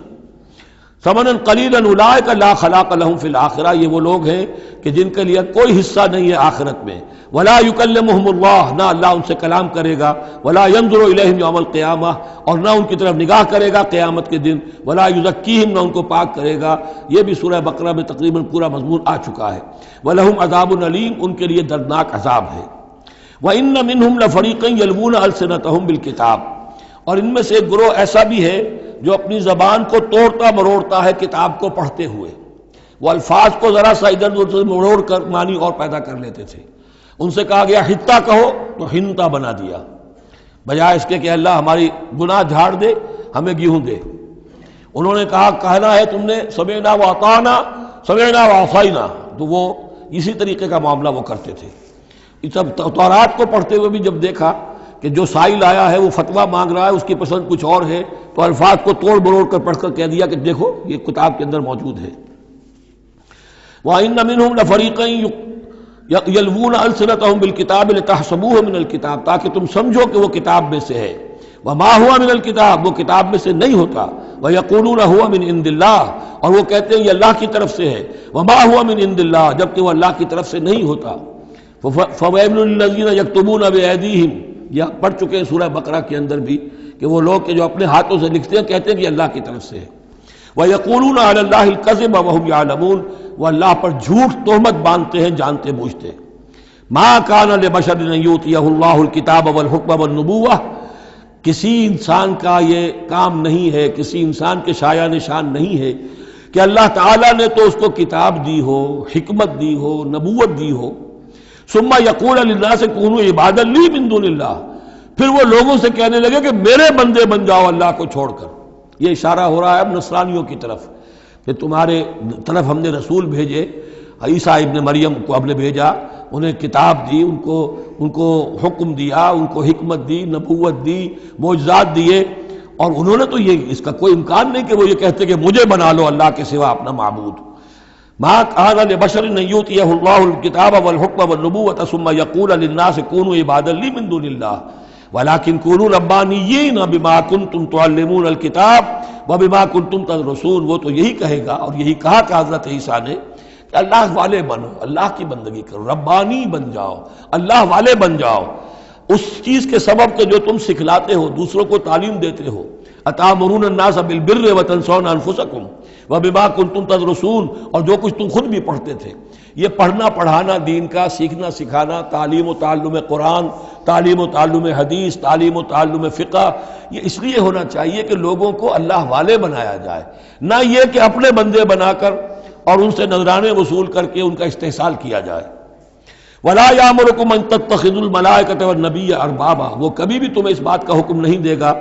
ثمنا قلیلا اولئک لا خلاق لهم فی الآخرہ، یہ وہ لوگ ہیں کہ جن کے لیے کوئی حصہ نہیں ہے آخرت میں۔ ولا یکلمہم اللہ، نہ اللہ ان سے کلام کرے گا۔ ولا ینظر الیہم یوم القیامہ، اور نہ ان کی طرف نگاہ کرے گا قیامت کے دن۔ ولا یزکیہم، نہ ان کو پاک کرے گا۔ یہ بھی سورہ بقرہ میں تقریباً پورا مضمون آ چکا ہے۔ ولہم عذاب علیم، ان کے لیے دردناک عذاب ہے۔ وَإِنَّ مِنْهُمْ لَفَرِيقًا يَلْوُونَ أَلْسِنَتَهُمْ بِالْكِتَابِ، اور ان میں سے ایک گروہ ایسا بھی ہے جو اپنی زبان کو توڑتا مروڑتا ہے کتاب کو پڑھتے ہوئے، وہ الفاظ کو ذرا سا ادھر ادھر مروڑ کر معنی اور پیدا کر لیتے تھے۔ ان سے کہا گیا حتہ کہو تو ہنتا بنا دیا، بجائے اس کے کہ اللہ ہماری گناہ جھاڑ دے، ہمیں گیہوں دے۔ انہوں نے کہا کہنا ہے تم نے سمعنا واطعنا، سمعنا وعصینا، تو وہ اسی طریقے کا معاملہ وہ کرتے تھے۔ سب تورات کو پڑھتے ہوئے بھی جب دیکھا کہ جو سائل آیا ہے وہ فتویٰ مانگ رہا ہے، اس کی پسند کچھ اور ہے، تو الفاظ کو توڑ مروڑ کر پڑھ کر کہہ دیا کہ دیکھو یہ کتاب کے اندر موجود ہے۔ وَإِنَّ مِنْهُمْ لَفَرِيقًا يَلْوُونَ أَلْسِنَتَهُمْ بِالْكِتَابِ لِتَحْسَبُوهُ مِنَ الْكِتَابِ، تاکہ تم سمجھو کہ وہ کتاب میں سے ہے۔ وَمَا هُوَ مِنَ الْكِتَابِ، وہ کتاب میں سے نہیں ہوتا۔ وَيَقُولُونَ هُوَ مِنْ عِنْدِ اللَّهِ، اور وہ کہتے ہیں یہ اللہ کی طرف سے ہے۔ وَمَا هُوَ مِنْ عِنْدِ اللَّهِ، جبکہ وہ اللہ کی طرف سے نہیں ہوتا۔ فَوَيْلٌ لِّلَّذِينَ يَكْتُبُونَ بِأَيْدِيهِمْ، یہ پڑھ چکے ہیں سورہ بقرہ کے اندر بھی کہ وہ لوگ کہ جو اپنے ہاتھوں سے لکھتے ہیں کہتے ہیں کہ اللہ کی طرف سے ہے۔ وَيَقُولُونَ عَلَى اللَّهِ الْكَذِبَ وَهُمْ يَعْلَمُونَ، وہ اللہ پر جھوٹ تہمت باندھتے ہیں جانتے بوجھتے۔ مَا كَانَ لِبَشَرٍ أَن يُؤْتِيَهُ اللَّهُ الْكِتَابَ وَالْحُكْمَ وَالنُّبُوَّةَ، کسی انسان کا یہ کام نہیں ہے، کسی انسان کے شایہ نشان نہیں ہے کہ اللہ تعالیٰ نے تو اس کو کتاب دی ہو، حکمت دی ہو، نبوت دی ہو۔ ثم یقول للناس کونوا عبادا لی من دون اللہ، پھر وہ لوگوں سے کہنے لگے کہ میرے بندے بن جاؤ اللہ کو چھوڑ کر۔ یہ اشارہ ہو رہا ہے اب نصرانیوں کی طرف کہ تمہارے طرف ہم نے رسول بھیجے، عیسیٰ ابن مریم کو ہم نے بھیجا، انہیں کتاب دی، ان کو حکم دیا، ان کو حکمت دی، نبوت دی، معجزات دیے، اور انہوں نے تو یہ اس کا کوئی امکان نہیں کہ وہ یہ کہتے کہ مجھے بنا لو اللہ کے سوا اپنا معبود۔ ما كان لبشر ان يؤتيه الله الكتاب والحكم والنبوة ثم يقول للناس كونوا عبادا لي من دون الله ولكن كونوا ربانيين بما كنتم تعلمون الكتاب وبما كنتم تدرسون۔ وہ تو یہی کہے گا، اور یہی کہا کہ حضرت عیسیٰ نے کہ اللہ والے بنو، اللہ کی بندگی کرو، ربانی بن جاؤ، اللہ والے بن جاؤ، اس چیز کے سبب کہ جو تم سکھلاتے ہو، دوسروں کو تعلیم دیتے ہو۔ اتامرون الناس بالبر وتنسون انفسکم وبما کنتم تدرسون، اور جو کچھ تم خود بھی پڑھتے تھے۔ یہ پڑھنا پڑھانا دین کا، سیکھنا سکھانا، تعلیم و تعلم قرآن، تعلیم و تعلم حدیث، تعلیم و تعلم فقہ، یہ اس لیے ہونا چاہیے کہ لوگوں کو اللہ والے بنایا جائے، نہ یہ کہ اپنے بندے بنا کر اور ان سے نذرانے وصول کر کے ان کا استحصال کیا جائے۔ وَلَا يَأْمُرُكُمْ أَن تَتَّخِذُوا الْمَلَائِكَةَ وَالنَّبِيَّ أَرْبَابًا، وہ کبھی بھی تمہیں اس بات کا حکم نہیں دے گا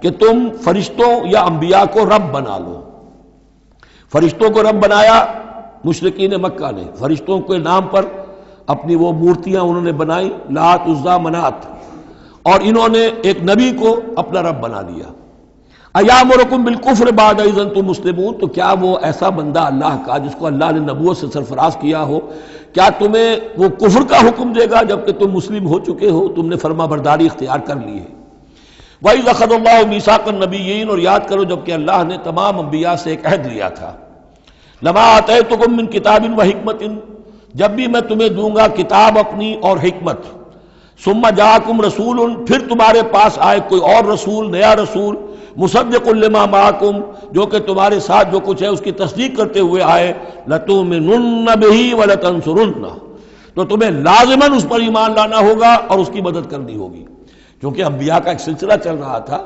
کہ تم فرشتوں یا انبیاء کو رب بنا لو۔ فرشتوں کو رب بنایا مشرکین مکہ نے، فرشتوں کے نام پر اپنی وہ مورتیاں انہوں نے بنائی، لات، عزا، منات، اور انہوں نے ایک نبی کو اپنا رب بنا لیا۔ ایامرکم بالکفر بعد اذ انتم مسلمون، تو کیا وہ ایسا بندہ اللہ کا جس کو اللہ نے نبوت سے سرفراز کیا ہو، کیا تمہیں وہ کفر کا حکم دے گا جبکہ تم مسلم ہو چکے ہو، تم نے فرما برداری اختیار کر لی ہے۔ وَإِذْ أَخَذَ اللَّهُ مِيثَاقَ النَّبِيِّينَ، اور یاد کرو جب کہ اللہ نے تمام انبیاء سے ایک عہد لیا تھا۔ لَمَا آتَيْتُكُم مِّن كِتَابٍ وَحِكْمَةٍ، جب بھی میں تمہیں دوں گا کتاب اپنی اور حکمت، ثُمَّ جَاءَكُمْ رَسُولٌ، پھر تمہارے پاس آئے کوئی اور رسول، نیا رسول، مُصَدِّقٌ لِّمَا مَعَكُمْ، جو کہ تمہارے ساتھ جو کچھ ہے اس کی تصدیق کرتے ہوئے آئے، لَتُؤْمِنُنَّ بِهِ وَلَتَنصُرُنَّهُ، تو تمہیں لازماً اس پر ایمان لانا ہوگا اور اس کی مدد کرنی ہوگی، کیونکہ انبیاء کا ایک سلسلہ چل رہا تھا،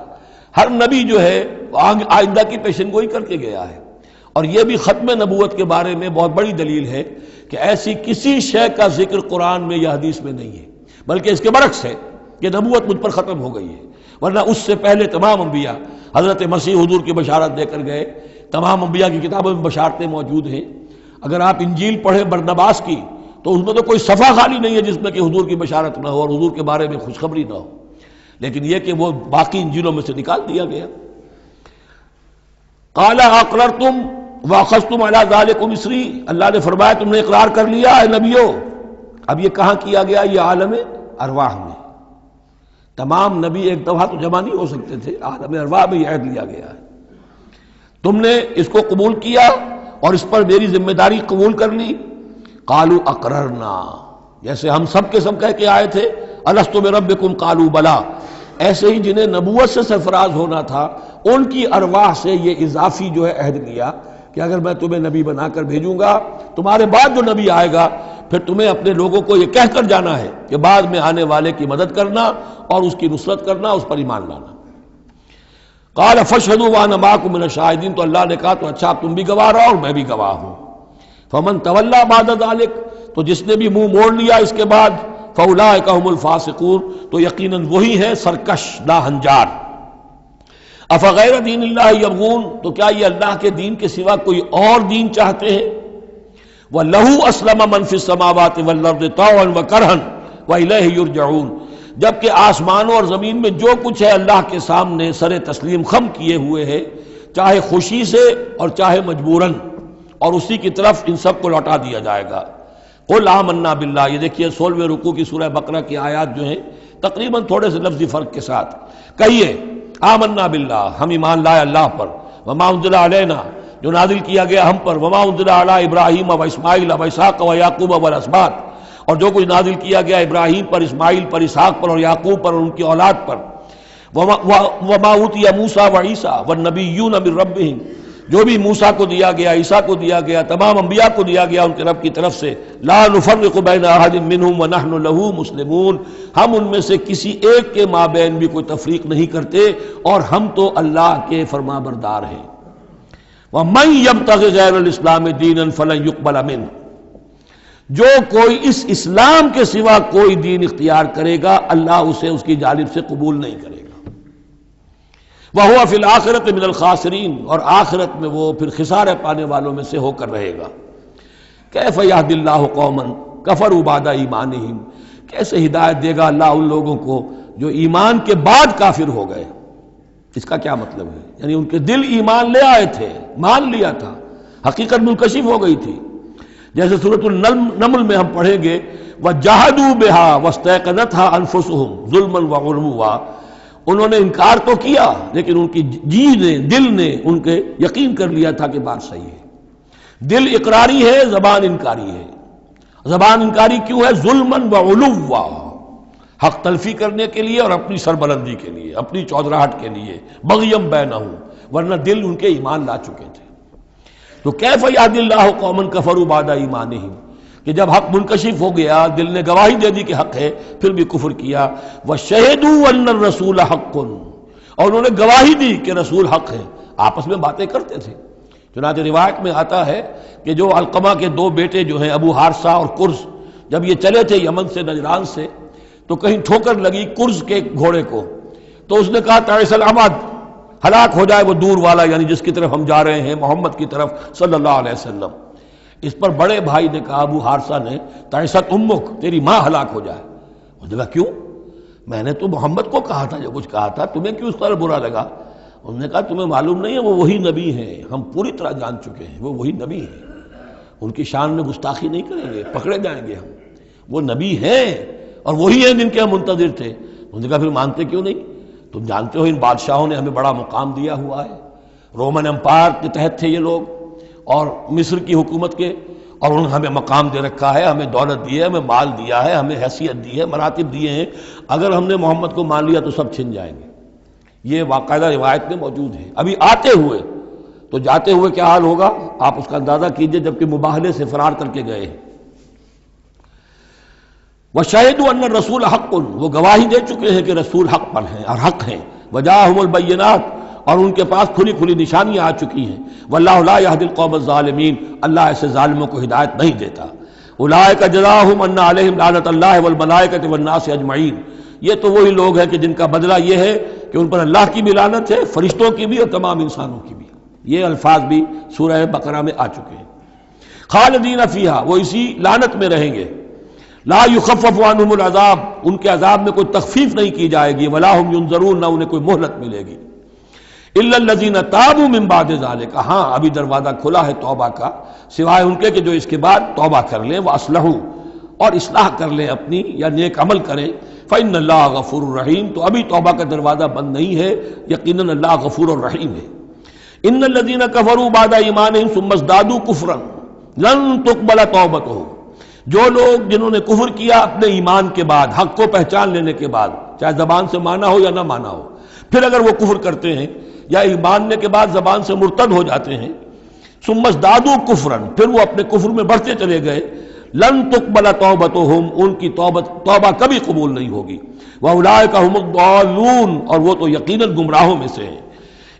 ہر نبی جو ہے آئندہ کی پیشن گوئی کر کے گیا ہے، اور یہ بھی ختم نبوت کے بارے میں بہت بڑی دلیل ہے کہ ایسی کسی شے کا ذکر قرآن میں یا حدیث میں نہیں ہے، بلکہ اس کے برعکس ہے کہ نبوت مجھ پر ختم ہو گئی ہے، ورنہ اس سے پہلے تمام انبیاء حضرت مسیح حضور کی بشارت دے کر گئے، تمام انبیاء کی کتابوں میں بشارتیں موجود ہیں۔ اگر آپ انجیل پڑھیں برنباس کی تو اس میں تو کوئی صفحہ خالی نہیں ہے جس میں کہ حضور کی بشارت نہ ہو اور حضور کے بارے میں خوشخبری نہ ہو، لیکن یہ کہ وہ باقی انجیلوں میں سے نکال دیا گیا۔ قال اقررتم واخذتم علی ذلکم اسری، اللہ نے فرمایا تم نے اقرار کر لیا اے نبیو۔ اب یہ کہاں کیا گیا؟ یہ عالم ارواح میں، تمام نبی ایک دفعہ تو جمع نہیں ہو سکتے تھے، عالم ارواح میں یہ عہد لیا گیا ہے، تم نے اس کو قبول کیا اور اس پر میری ذمہ داری قبول کر لی۔ قالوا اقررنا، جیسے ہم سب کے سب کہہ کے آئے تھے الست بربکم قالوا بلا، ایسے ہی جنہیں نبوت سے سرفراز ہونا تھا ان کی ارواح سے یہ اضافی جو ہے عہد لیا کہ اگر میں تمہیں نبی بنا کر بھیجوں گا، تمہارے بعد جو نبی آئے گا پھر تمہیں اپنے لوگوں کو یہ کہہ کر جانا ہے کہ بعد میں آنے والے کی مدد کرنا اور اس کی نصرت کرنا، اس پر ایمان لانا۔ قال فاشهدوا وانا معكم من الشاهدين، تو اللہ نے کہا تو اچھا تم بھی گواہ رہو اور میں بھی گواہ ہوں۔ فمن تولى بعد ذلك، تو جس نے بھی منہ موڑ لیا اس کے بعد، فاولئک هم الفاسقون، تو یقیناً وہی ہے سرکش ناہنجار۔ افغیر دین اللہ یبغون، تو کیا یہ اللہ کے دین کے سوا کوئی اور دین چاہتے ہیں؟ وَلَهُ أَسْلَمَ مَنْ فِي السَّمَاوَاتِ وَالْأَرْضِ طَوْعًا وَكَرْهًا وَإِلَيْهِ يُرْجَعُونَ، جبکہ آسمانوں اور زمین میں جو کچھ ہے اللہ کے سامنے سر تسلیم خم کیے ہوئے ہے، چاہے خوشی سے اور چاہے مجبوراً، اور اسی کی طرف ان سب کو لوٹا دیا جائے گا۔ قُلْ آمَنَّا بِاللَّهِ، یہ دیکھیے 16ویں رکوع کی سورہ بقرہ کی آیات جو ہیں تقریباً تھوڑے سے لفظی فرق کے ساتھ، کہیے آمنا باللہ، ہم ایمان لائے اللہ پر، وما انزل علینا، جو نازل کیا گیا ہم پر، وما انزل علی ابراہیم و اسماعیل و اسحاق و یعقوب والاسباط، اور جو کچھ نازل کیا گیا ابراہیم پر، اسماعیل پر، اسحاق پر اور یعقوب پر اور ان کی اولاد پر، وما اوتی موسیٰ و عیسیٰ والنبیون من ربہم، جو بھی موسیٰ کو دیا گیا، عیسیٰ کو دیا گیا، تمام انبیاء کو دیا گیا ان کے رب کی طرف سے، لا نفرق بین احد منہم ونحن لہ مسلمون، ہم ان میں سے کسی ایک کے مابین بھی کوئی تفریق نہیں کرتے اور ہم تو اللہ کے فرما بردار ہیں۔ وَمَن يَبْتَغِ غَيْرَ الْإِسْلَامِ دِينًا فَلَن يُقْبَلَ مِنْهُ، جو کوئی اس اسلام کے سوا کوئی دین اختیار کرے گا اللہ اسے اس کی جانب سے قبول نہیں کرے گا۔ وَهُوَ فِي الْآخِرَةِ مِنَ الْخَاسِرِينَ، اور آخرت میں وہ پھر خسارے پانے والوں میں سے ہو کر رہے گا۔ كَيْفَ يَهْدِي اللَّهُ قَوْمًا كَفَرُوا بَعْدَ إِيمَانِهِمْ، کیسے ہدایت دے گا اللہ ان لوگوں کو جو ایمان کے بعد کافر ہو گئے۔ اس کا کیا مطلب ہے؟ یعنی ان کے دل ایمان لے آئے تھے، مان لیا تھا، حقیقت منکشف ہو گئی تھی، جیسے سورۃ النمل میں ہم پڑھیں گے وَجَحَدُوا بِهَا وَاسْتَيْقَنَتْهَا أَنفُسُهُمْ ظُلْمًا وَعُلُوًّا، انہوں نے انکار تو کیا لیکن ان کی جی نے، دل نے ان کے یقین کر لیا تھا کہ بات صحیح ہے۔ دل اقراری ہے، زبان انکاری ہے۔ زبان انکاری کیوں ہے؟ ظلمًا وعلوا، حق تلفی کرنے کے لیے اور اپنی سربلندی کے لیے، اپنی چودراہٹ کے لیے، بغیم بینہم، ورنہ دل ان کے ایمان لا چکے تھے۔ تو کیف یہدی اللہ قوما کفروا بعد ایمانہم، کہ جب حق منکشف ہو گیا، دل نے گواہی دے دی کہ حق ہے، پھر بھی کفر کیا۔ وشہدوا ان الرسول حق، اور انہوں نے گواہی دی کہ رسول حق ہے، آپس میں باتیں کرتے تھے۔ چنانچہ روایت میں آتا ہے کہ جو علقمہ کے دو بیٹے جو ہیں ابو حارثہ اور کرز، جب یہ چلے تھے یمن سے نجران سے تو کہیں ٹھوکر لگی کرز کے گھوڑے کو، تو اس نے کہا تعیس العمد، ہلاک ہو جائے وہ دور والا، یعنی جس کی طرف ہم جا رہے ہیں، محمد کی طرف صلی اللہ علیہ وسلم۔ اس پر بڑے بھائی نے کہا، ابو حارثہ نے، تعیست امک، تیری ماں ہلاک ہو جائے۔ انہوں نے کہا کیوں؟ میں نے تو محمد کو کہا تھا جو کچھ کہا تھا، تمہیں کیوں اس طرح برا لگا؟ انہوں نے کہا تمہیں معلوم نہیں ہے وہ وہی نبی ہیں، ہم پوری طرح جان چکے ہیں وہ وہی نبی ہیں، ان کی شان میں گستاخی نہیں کریں گے، پکڑے جائیں گے ہم، وہ نبی ہیں اور وہی ہیں جن کے ہم منتظر تھے۔ انہوں نے کہا پھر مانتے کیوں نہیں؟ تم جانتے ہو ان بادشاہوں نے ہمیں بڑا مقام دیا ہوا ہے، رومن امپائر کے تحت تھے یہ لوگ اور مصر کی حکومت کے، اور انہوں نے ہمیں مقام دے رکھا ہے، ہمیں دولت دی ہے، ہمیں مال دیا ہے، ہمیں حیثیت دی ہے، مراتب دیے ہیں، اگر ہم نے محمد کو مان لیا تو سب چھن جائیں گے۔ یہ باقاعدہ روایت میں موجود ہے۔ ابھی آتے ہوئے تو جاتے ہوئے کیا حال ہوگا آپ اس کا اندازہ کیجئے، جبکہ مباہلے سے فرار کر کے گئے ہیں۔ وشہدوا ان الرسول حق، وہ گواہی دے چکے ہیں کہ رسول حق پر ہیں اور حق ہیں، وجاءہم البینات، اور ان کے پاس کھلی کھلی نشانیاں آ چکی ہیں، واللہ لا یہدی القوم الظالمین، اللہ ایسے ظالموں کو ہدایت نہیں دیتا۔ اولئک جزاؤہم ان علیہم لعنۃ اللہ والملائکۃ والناس اجمعین، یہ تو وہی لوگ ہیں کہ جن کا بدلہ یہ ہے کہ ان پر اللہ کی بھی لعنت ہے، فرشتوں کی بھی اور تمام انسانوں کی بھی۔ یہ الفاظ بھی سورہ بقرہ میں آ چکے ہیں۔ خالدین فیہا، وہ اسی لعنت میں رہیں گے۔ لا یخفف عنہم العذاب، ان کے عذاب میں کوئی تخفیف نہیں کی جائے گی، ولا ہم ینظرون، نہ انہیں کوئی مہلت ملے گی۔ الا الذین تابوا من بعد ذلک، ہاں ابھی دروازہ کھلا ہے توبہ کا، سوائے ان کے کہ جو اس کے بعد توبہ کر لیں، واصلحوا، اور اصلاح کر لیں اپنی یا نیک عمل کریں، فإن اللہ غفور الرحیم، تو ابھی توبہ کا دروازہ بند نہیں ہے، یقیناً اللہ غفور الرحیم ہے۔ ان الذین کفروا بعد ایمانہم ثم ازدادوا کفرا لن تقبل توبتہم، جو لوگ جنہوں نے کفر کیا اپنے ایمان کے بعد، حق کو پہچان لینے کے بعد، چاہے زبان سے مانا ہو یا نہ مانا ہو، پھر اگر وہ کفر کرتے ہیں یا ایمان نے کے بعد زبان سے مرتد ہو جاتے ہیں، ثم ازدادوا کفرا، پھر وہ اپنے کفر میں بڑھتے چلے گئے، لن تقبل توبتہم، ان کی توبہ کبھی قبول نہیں ہوگی، واولئک ھم الضالون، اور وہ تو یقیناً گمراہوں میں سے ہیں۔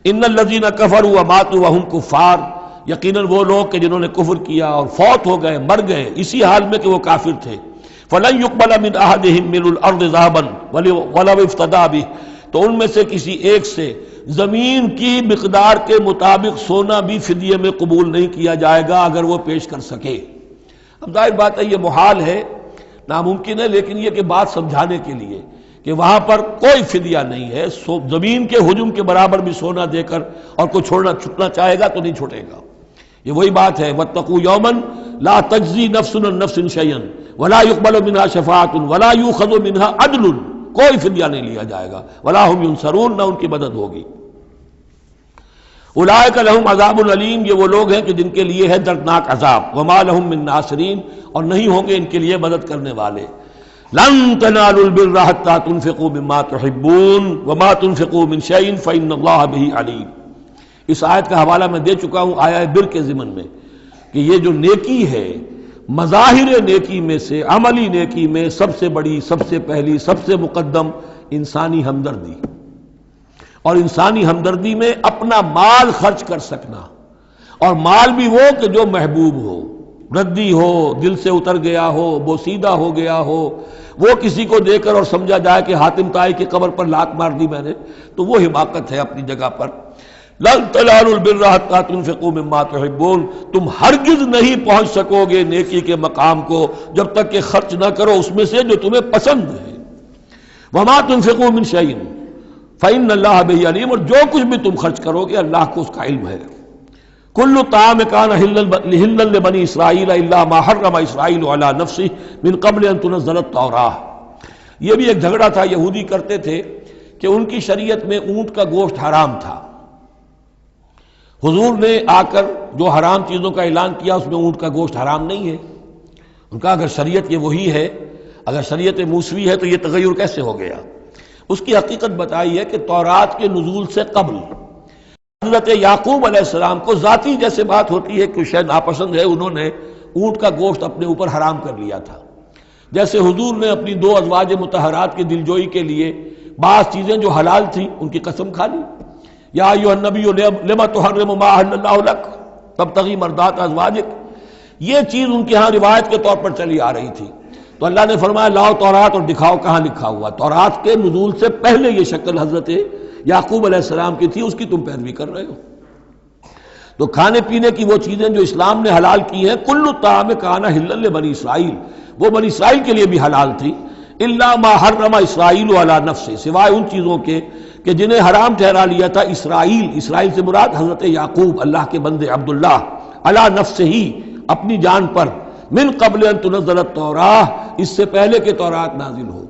ان الذین کفروا وماتوا وهم کفار، یقیناً وہ لوگ کہ جنہوں نے کفر کیا اور فوت ہو گئے، مر گئے اسی حال میں کہ وہ کافر تھے، فلن يقبل من احدهم ملء الارض ذهبا ولو افتدى به، تو ان میں سے کسی ایک سے زمین کی مقدار کے مطابق سونا بھی فدیے میں قبول نہیں کیا جائے گا اگر وہ پیش کر سکے۔ اب ظاہر بات ہے یہ محال ہے، ناممکن ہے، لیکن یہ کہ بات سمجھانے کے لیے کہ وہاں پر کوئی فدیہ نہیں ہے، زمین کے حجم کے برابر بھی سونا دے کر اور کوئی چھوٹنا چاہے گا تو نہیں چھوٹے گا۔ یہ وہی بات ہے، واتقوا یوما لا تجزی نفس عن نفس شیئا ولا يقبل منها شفاعۃ ولا يؤخذ منها عدل، کوئی فدیہ نہیں لیا جائے گا، ولا هم ينصرون، نہ ان کی مدد ہوگی۔ اولئک لهم عذاب علیم، یہ وہ لوگ ہیں کہ جن کے لیے ہے دردناک عذاب، وما لهم من ناصرین، اور نہیں ہوں گے ان کے لیے مدد کرنے والے۔ لن تنالوا البر حتى تنفقوا مما تحبون وما تنفقوا من شيء فإن الله به علیم۔ اس آیت کا حوالہ میں دے چکا ہوں آیہ بر کے ضمن میں کہ یہ جو نیکی ہے، مظاہر نیکی میں سے، عملی نیکی میں سب سے بڑی، سب سے پہلی، سب سے مقدم انسانی ہمدردی، اور انسانی ہمدردی میں اپنا مال خرچ کر سکنا، اور مال بھی وہ کہ جو محبوب ہو، ردی ہو، دل سے اتر گیا ہو، بوسیدہ ہو گیا ہو، وہ کسی کو دے کر اور سمجھا جائے کہ حاتم طائی کی قبر پر لات مار دی میں نے، تو وہ حماقت ہے اپنی جگہ پر۔ لن تنالوا البر حتى تنفقوا مما تحبون، تم ہرگز نہیں پہنچ سکو گے نیکی کے مقام کو جب تک کہ خرچ نہ کرو اس میں سے جو تمہیں پسند ہے۔ وما تنفقوا من شيء فإن الله به علیم، اور جو کچھ بھی تم خرچ کرو گے اللہ کو اس کا علم ہے۔ کل طعام کان حلا لبنی اسرائیل الا ما حرم اسرائیل علی نفسہ من قبل ان تنزل التوراۃ، یہ بھی ایک جھگڑا تھا، یہودی کرتے تھے کہ ان کی شریعت میں اونٹ کا گوشت حرام تھا، حضور نے آ کر جو حرام چیزوں کا اعلان کیا اس میں اونٹ کا گوشت حرام نہیں ہے۔ ان کا اگر شریعت یہ وہی ہے، اگر شریعت موسوی ہے تو یہ تغیر کیسے ہو گیا؟ اس کی حقیقت بتائی ہے کہ تورات کے نزول سے قبل حضرت یعقوب علیہ السلام کو ذاتی جیسے بات ہوتی ہے کہ شے ناپسند ہے، انہوں نے اونٹ کا گوشت اپنے اوپر حرام کر لیا تھا، جیسے حضور نے اپنی 2 ازواج مطہرات کی دلجوئی کے لیے بعض چیزیں جو حلال تھیں ان کی قسم کھا لی، یا ایھا النبی لما تحرم ما احل اللہ لک تبتغی مرضات ازواجک، یہ چیز ان کے ہاں روایت کے طور پر چلی آ رہی تھی، تو اللہ نے فرمایا لاؤ تورات اور دکھاؤ کہاں لکھا ہوا۔ تورات کے نزول سے پہلے یہ شکل حضرت یعقوب علیہ السلام کی تھی، اس کی تم پیروی کر رہے ہو۔ تو کھانے پینے کی وہ چیزیں جو اسلام نے حلال کی ہیں، کل الطعام کان حلا لبنی اسرائیل، وہ بنی اسرائیل کے لیے بھی حلال تھی، الا ما حرم اسرائیل علی نفسہ، سوائے ان چیزوں کے کہ جنہیں حرام ٹھہرا لیا تھا اسرائیل، اسرائیل سے مراد حضرت یعقوب اللہ کے بندے عبداللہ، علی نفسہ ہی، اپنی جان پر، من قبل ان تنزل التوراۃ، اس سے پہلے کہ تورات نازل ہو،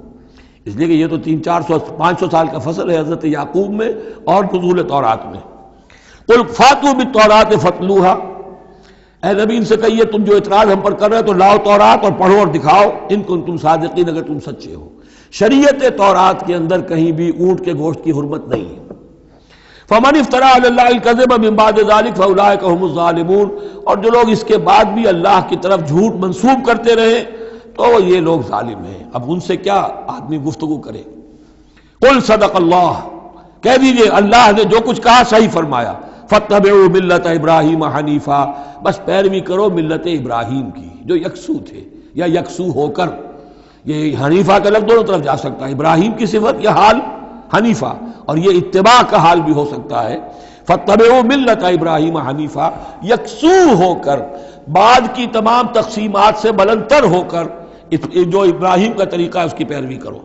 اس لیے کہ یہ تو 300-400-500 سال کا فصل ہے حضرت یعقوب میں اور نزول تورات میں۔ قل فاتوا بالتوراۃ فاتلوها، اے نبی ان سے کہیے تم جو اعتراض ہم پر کر رہے ہو تو لاؤ تورات اور پڑھو اور دکھاؤ، ان کنتم صادقین، اگر تم سچے ہو۔ شریعت تورات کے اندر کہیں بھی اونٹ کے گوشت کی حرمت نہیں ہے۔ فمن افترى علی اللہ الکذب من بعد ذلک فاولئک هم الظالمون، اور جو لوگ اس کے بعد بھی اللہ کی طرف جھوٹ منسوب کرتے رہے تو یہ لوگ ظالم ہیں۔ اب ان سے کیا آدمی گفتگو کرے؟ قل صدق اللہ، کہہ دیجئے اللہ نے جو کچھ کہا صحیح فرمایا۔ فاتبعوا ملت ابراہیم حنیفا، بس پیروی کرو ملت ابراہیم کی جو یکسو تھے یا یکسو ہو کر، یہ حنیفہ کا لفظ دونوں طرف جا سکتا ہے، ابراہیم کی صفت یا حال حنیفہ، اور یہ اتباع کا حال بھی ہو سکتا ہے۔ فاتبعوا ملت ابراہیم حنیفا، یکسو ہو کر، بعد کی تمام تقسیمات سے بلند تر ہو کر جو ابراہیم کا طریقہ ہے اس کی پیروی کرو۔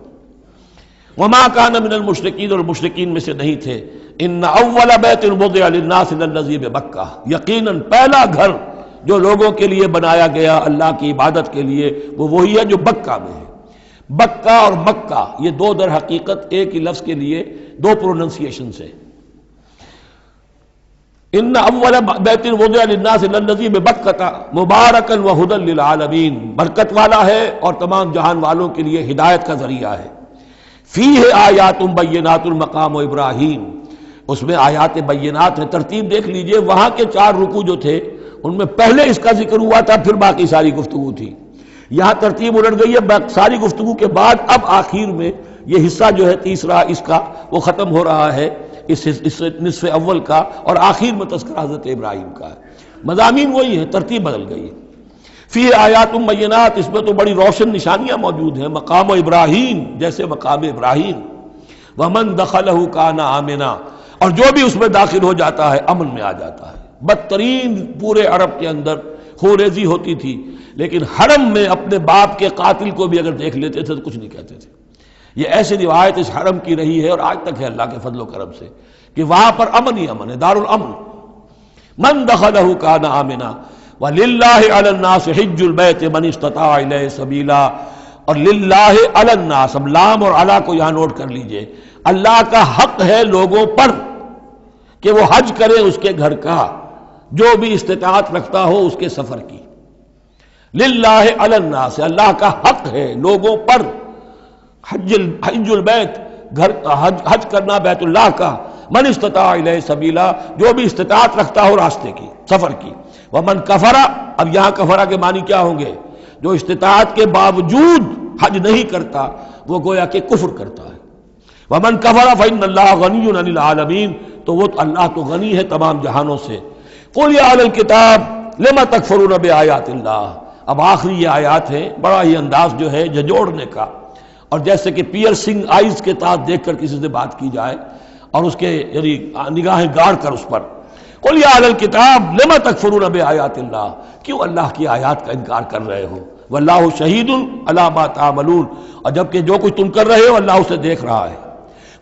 وما کان من المشرکین، اور مشرکین میں سے نہیں تھے۔ ان اول بیت وضع للناس للذی ببکہ، یقیناً پہلا گھر جو لوگوں کے لیے بنایا گیا اللہ کی عبادت کے لیے وہ وہی ہے جو بکہ میں ہے۔ بکہ اور مکہ یہ دو در حقیقت ایک ہی لفظ کے لیے دو پروننسیشن سے۔ ان اول بیت وضع للناس للذی ببکہ مبارکا وہدی للعالمین، برکت والا ہے اور تمام جہان والوں کے لیے ہدایت کا ذریعہ ہے۔ فیہ آیات بینات مقام ابراہیم، اس میں آیات بینات ہیں۔ ترتیب دیکھ لیجئے، وہاں کے 4 رکوع جو تھے ان میں پہلے اس کا ذکر ہوا تھا، پھر باقی ساری گفتگو تھی۔ یہاں ترتیب الٹ گئی ہے، ساری گفتگو کے بعد اب آخر میں یہ حصہ جو ہے تیسرا اس کا وہ ختم ہو رہا ہے، اس نصف اول کا، اور آخر میں تذکرہ حضرت ابراہیم کا ہے۔ مضامین وہی ہیں، ترتیب بدل گئی ہے۔ فی آیات بینات، اس میں تو بڑی روشن نشانیاں موجود ہیں۔ مقام ابراہیم، جیسے مقام ابراہیم، ومن دخلہ کان آمنا، اور جو بھی اس میں داخل ہو جاتا ہے امن میں آ جاتا ہے۔ بدترین پورے عرب کے اندر خوریزی ہوتی تھی، لیکن حرم میں اپنے باپ کے قاتل کو بھی اگر دیکھ لیتے تھے تو کچھ نہیں کہتے تھے۔ یہ ایسی روایت اس حرم کی رہی ہے اور آج تک ہے اللہ کے فضل و کرم سے، کہ وہاں پر امن ہی امن ہے، دار الامن۔ من دخلہ کان آمنا وَلِلَّهِ عَلَى النَّاسِ حِجُّ الْبَيْتِ مَنِ اسْتَطَاعَ إِلَيْهِ سَبِيلًا، اور للہ علی الناس، اب لام اور علی کو یہاں نوٹ کر لیجئے، اللہ کا حق ہے لوگوں پر کہ وہ حج کرے اس کے گھر کا، جو بھی استطاعت رکھتا ہو اس کے سفر کی۔ للہ علی الناس، اللہ کا حق ہے لوگوں پر، حج البیت، گھر حج کرنا بیت اللہ کا، من استطاع الیہ سبیلا، جو بھی استطاعت رکھتا ہو راستے کی، سفر کی۔ ومن کفر، اب یہاں کفرہ کے معنی کیا ہوں گے؟ جو استطاعت کے باوجود حج نہیں کرتا وہ گویا کہ کفر کرتا ہے۔ ومن کفر فإن اللہ غنی عن العالمین، تو وہ اللہ تو غنی ہے تمام جہانوں سے۔ قل یا اہل الکتاب لم تکفرون بآیات اللہ، اب آخری یہ آیات ہے، بڑا ہی انداز جو ہے جھنجھوڑنے کا، اور جیسے کہ پیئرسنگ آئیز کے ساتھ دیکھ کر کسی سے بات کی جائے اور اس کے یعنی نگاہیں گاڑ کر اس پر۔ قل یا اہل الکتاب لم تکفرون بآیات اللہ، کیوں اللہ کی آیات کا انکار کر رہے ہو؟ واللہ شہید علی ما تعملون، اور جبکہ جو کچھ تم کر رہے ہو اللہ اسے دیکھ رہا ہے۔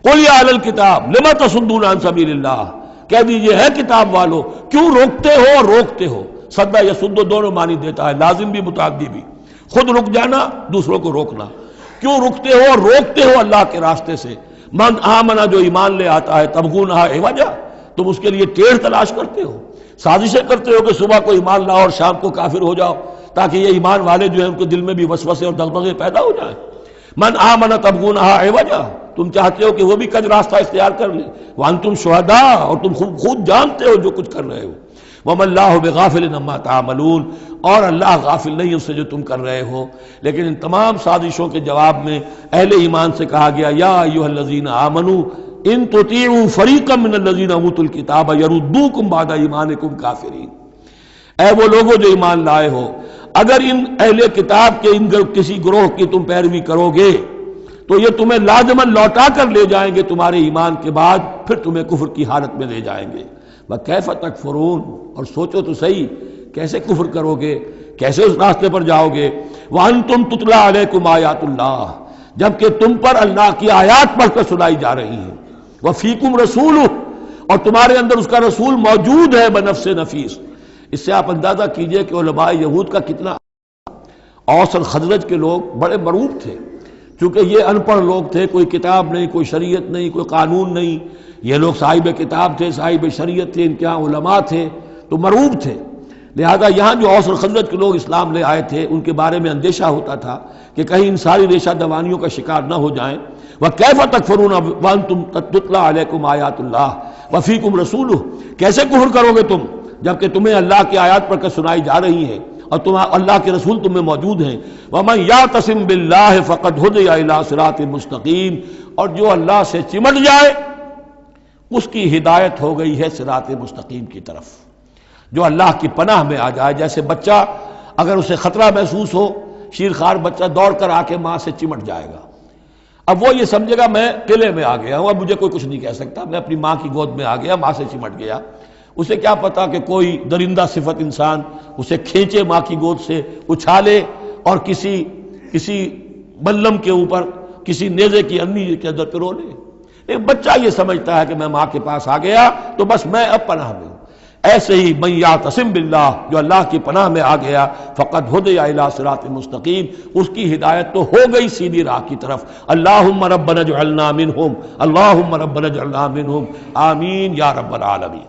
قل یا اہل الکتاب لم تصدون عن سبیل اللہ، کہہ دیجئے ہے کتاب والو کیوں روکتے ہو اور روکتے ہو؟ صدہ یصد دونوں معنی دیتا ہے، لازم بھی متعدی بھی، خود رک جانا دوسروں کو روکنا۔ کیوں رکتے ہو اور روکتے ہو اللہ کے راستے سے؟ من آمنا، جو ایمان لے آتا ہے، تبغونہا عوجا، تم اس کے لیے ٹیڑھ تلاش کرتے ہو، سازشیں کرتے ہو کہ صبح کو ایمان لاؤ اور شام کو کافر ہو جاؤ، تاکہ یہ ایمان والے جو ہیں ان کے دل میں بھی وسوسے اور دغدغے پیدا ہو جائیں۔ من آمنا تبغونہا عوجا، تم چاہتے ہو کہ وہ بھی کج راستہ اختیار کر لیں، وانتم شہداء، اور تم خود جانتے ہو جو کچھ کر رہے ہو۔ وما اللہ بغافل عما تعملون، اور اللہ غافل نہیں اس سے جو تم کر رہے ہو۔ لیکن ان تمام سازشوں کے جواب میں اہل ایمان سے کہا گیا یا ایھا الذین آمنوا ان تطیعوا فریقا من الذین اوتوا الکتاب یردوکم بعد ایمانکم کافرین، اے وہ لوگوں جو ایمان لائے ہو، اگر ان اہل کتاب کے ان کسی گروہ کی تم پیروی کرو گے تو یہ تمہیں لازماً لوٹا کر لے جائیں گے تمہارے ایمان کے بعد، پھر تمہیں کفر کی حالت میں لے جائیں گے۔ وَكَيْفَ تَكْفُرُونَ، اور سوچو تو صحیح کیسے کفر کرو گے، کیسے اس راستے پر جاؤ گے۔ وَأَنْتُمْ تُتْلَىٰ عَلَيْكُمْ آیَاتُ اللَّهِ، جبکہ تم پر اللہ کی آیات پڑھ کر سنائی جا رہی ہیں۔ وَفِيكُمْ رَسُولُهُ، اور تمہارے اندر اس کا رسول موجود ہے بنفس نفیس۔ اس سے آپ اندازہ کیجئے کہ علماء یہود کا کتنا، اوس اور خزرج کے لوگ بڑے مرعوب تھے، چونکہ یہ ان پڑھ لوگ تھے، کوئی کتاب نہیں، کوئی شریعت نہیں، کوئی قانون نہیں۔ یہ لوگ صاحب کتاب تھے، صاحب شریعت تھے، ان کے یہاں علماء تھے، تو مرعوب تھے۔ لہذا یہاں جو اوس اور خزرج کے لوگ اسلام لے آئے تھے ان کے بارے میں اندیشہ ہوتا تھا کہ کہیں ان ساری ریشہ دوانیوں کا شکار نہ ہو جائیں۔ وَكَيْفَ تَكْفُرُونَ وَأَنْتُمْ تُتْلَىٰ عَلَيْكُمْ آیَاتُ اللَّهِ وَفِيكُمْ رَسُولُهُ، کیسے کفر کرو گے تم جبکہ تمہیں اللہ کی آیات پڑھ کر سنائی جا رہی ہیں، اور تم اللہ کے رسول تم میں موجود ہیں. وَمَن يَعْتَصِم بِاللَّهِ فَقَدْ هُدِيَ إِلَىٰ صِرَاطٍ مُسْتَقِيمٍ، اور جو اللہ سے چمٹ جائے اس کی ہدایت ہو گئی ہے صراط مستقیم کی طرف. جو اللہ کی پناہ میں آ جائے، جیسے بچہ اگر اسے خطرہ محسوس ہو، شیرخوار بچہ دوڑ کر آ کے ماں سے چمٹ جائے گا. اب وہ یہ سمجھے گا میں قلعے میں آ گیا ہوں، اب مجھے کوئی کچھ نہیں کہہ سکتا، میں اپنی ماں کی گود میں آ گیا، ماں سے چمٹ گیا. اسے کیا پتا کہ کوئی درندہ صفت انسان اسے کھینچے ماں کی گود سے، اچھالے اور کسی بلم کے اوپر کسی نیزے کی انی کے اندر پرو لے. ایک بچہ یہ سمجھتا ہے کہ میں ماں کے پاس آ گیا تو بس میں اب پناہ میں ہوں. ایسے ہی من یعتصم باللہ، جو اللہ کی پناہ میں آ گیا، فقد ہدی الی صراط مستقیم، اس کی ہدایت تو ہو گئی سیدھی راہ کی طرف. اللہم ربنا اجعلنا منہم، اللہم ربنا اجعلنا منہم، آمین یا رب العالمین.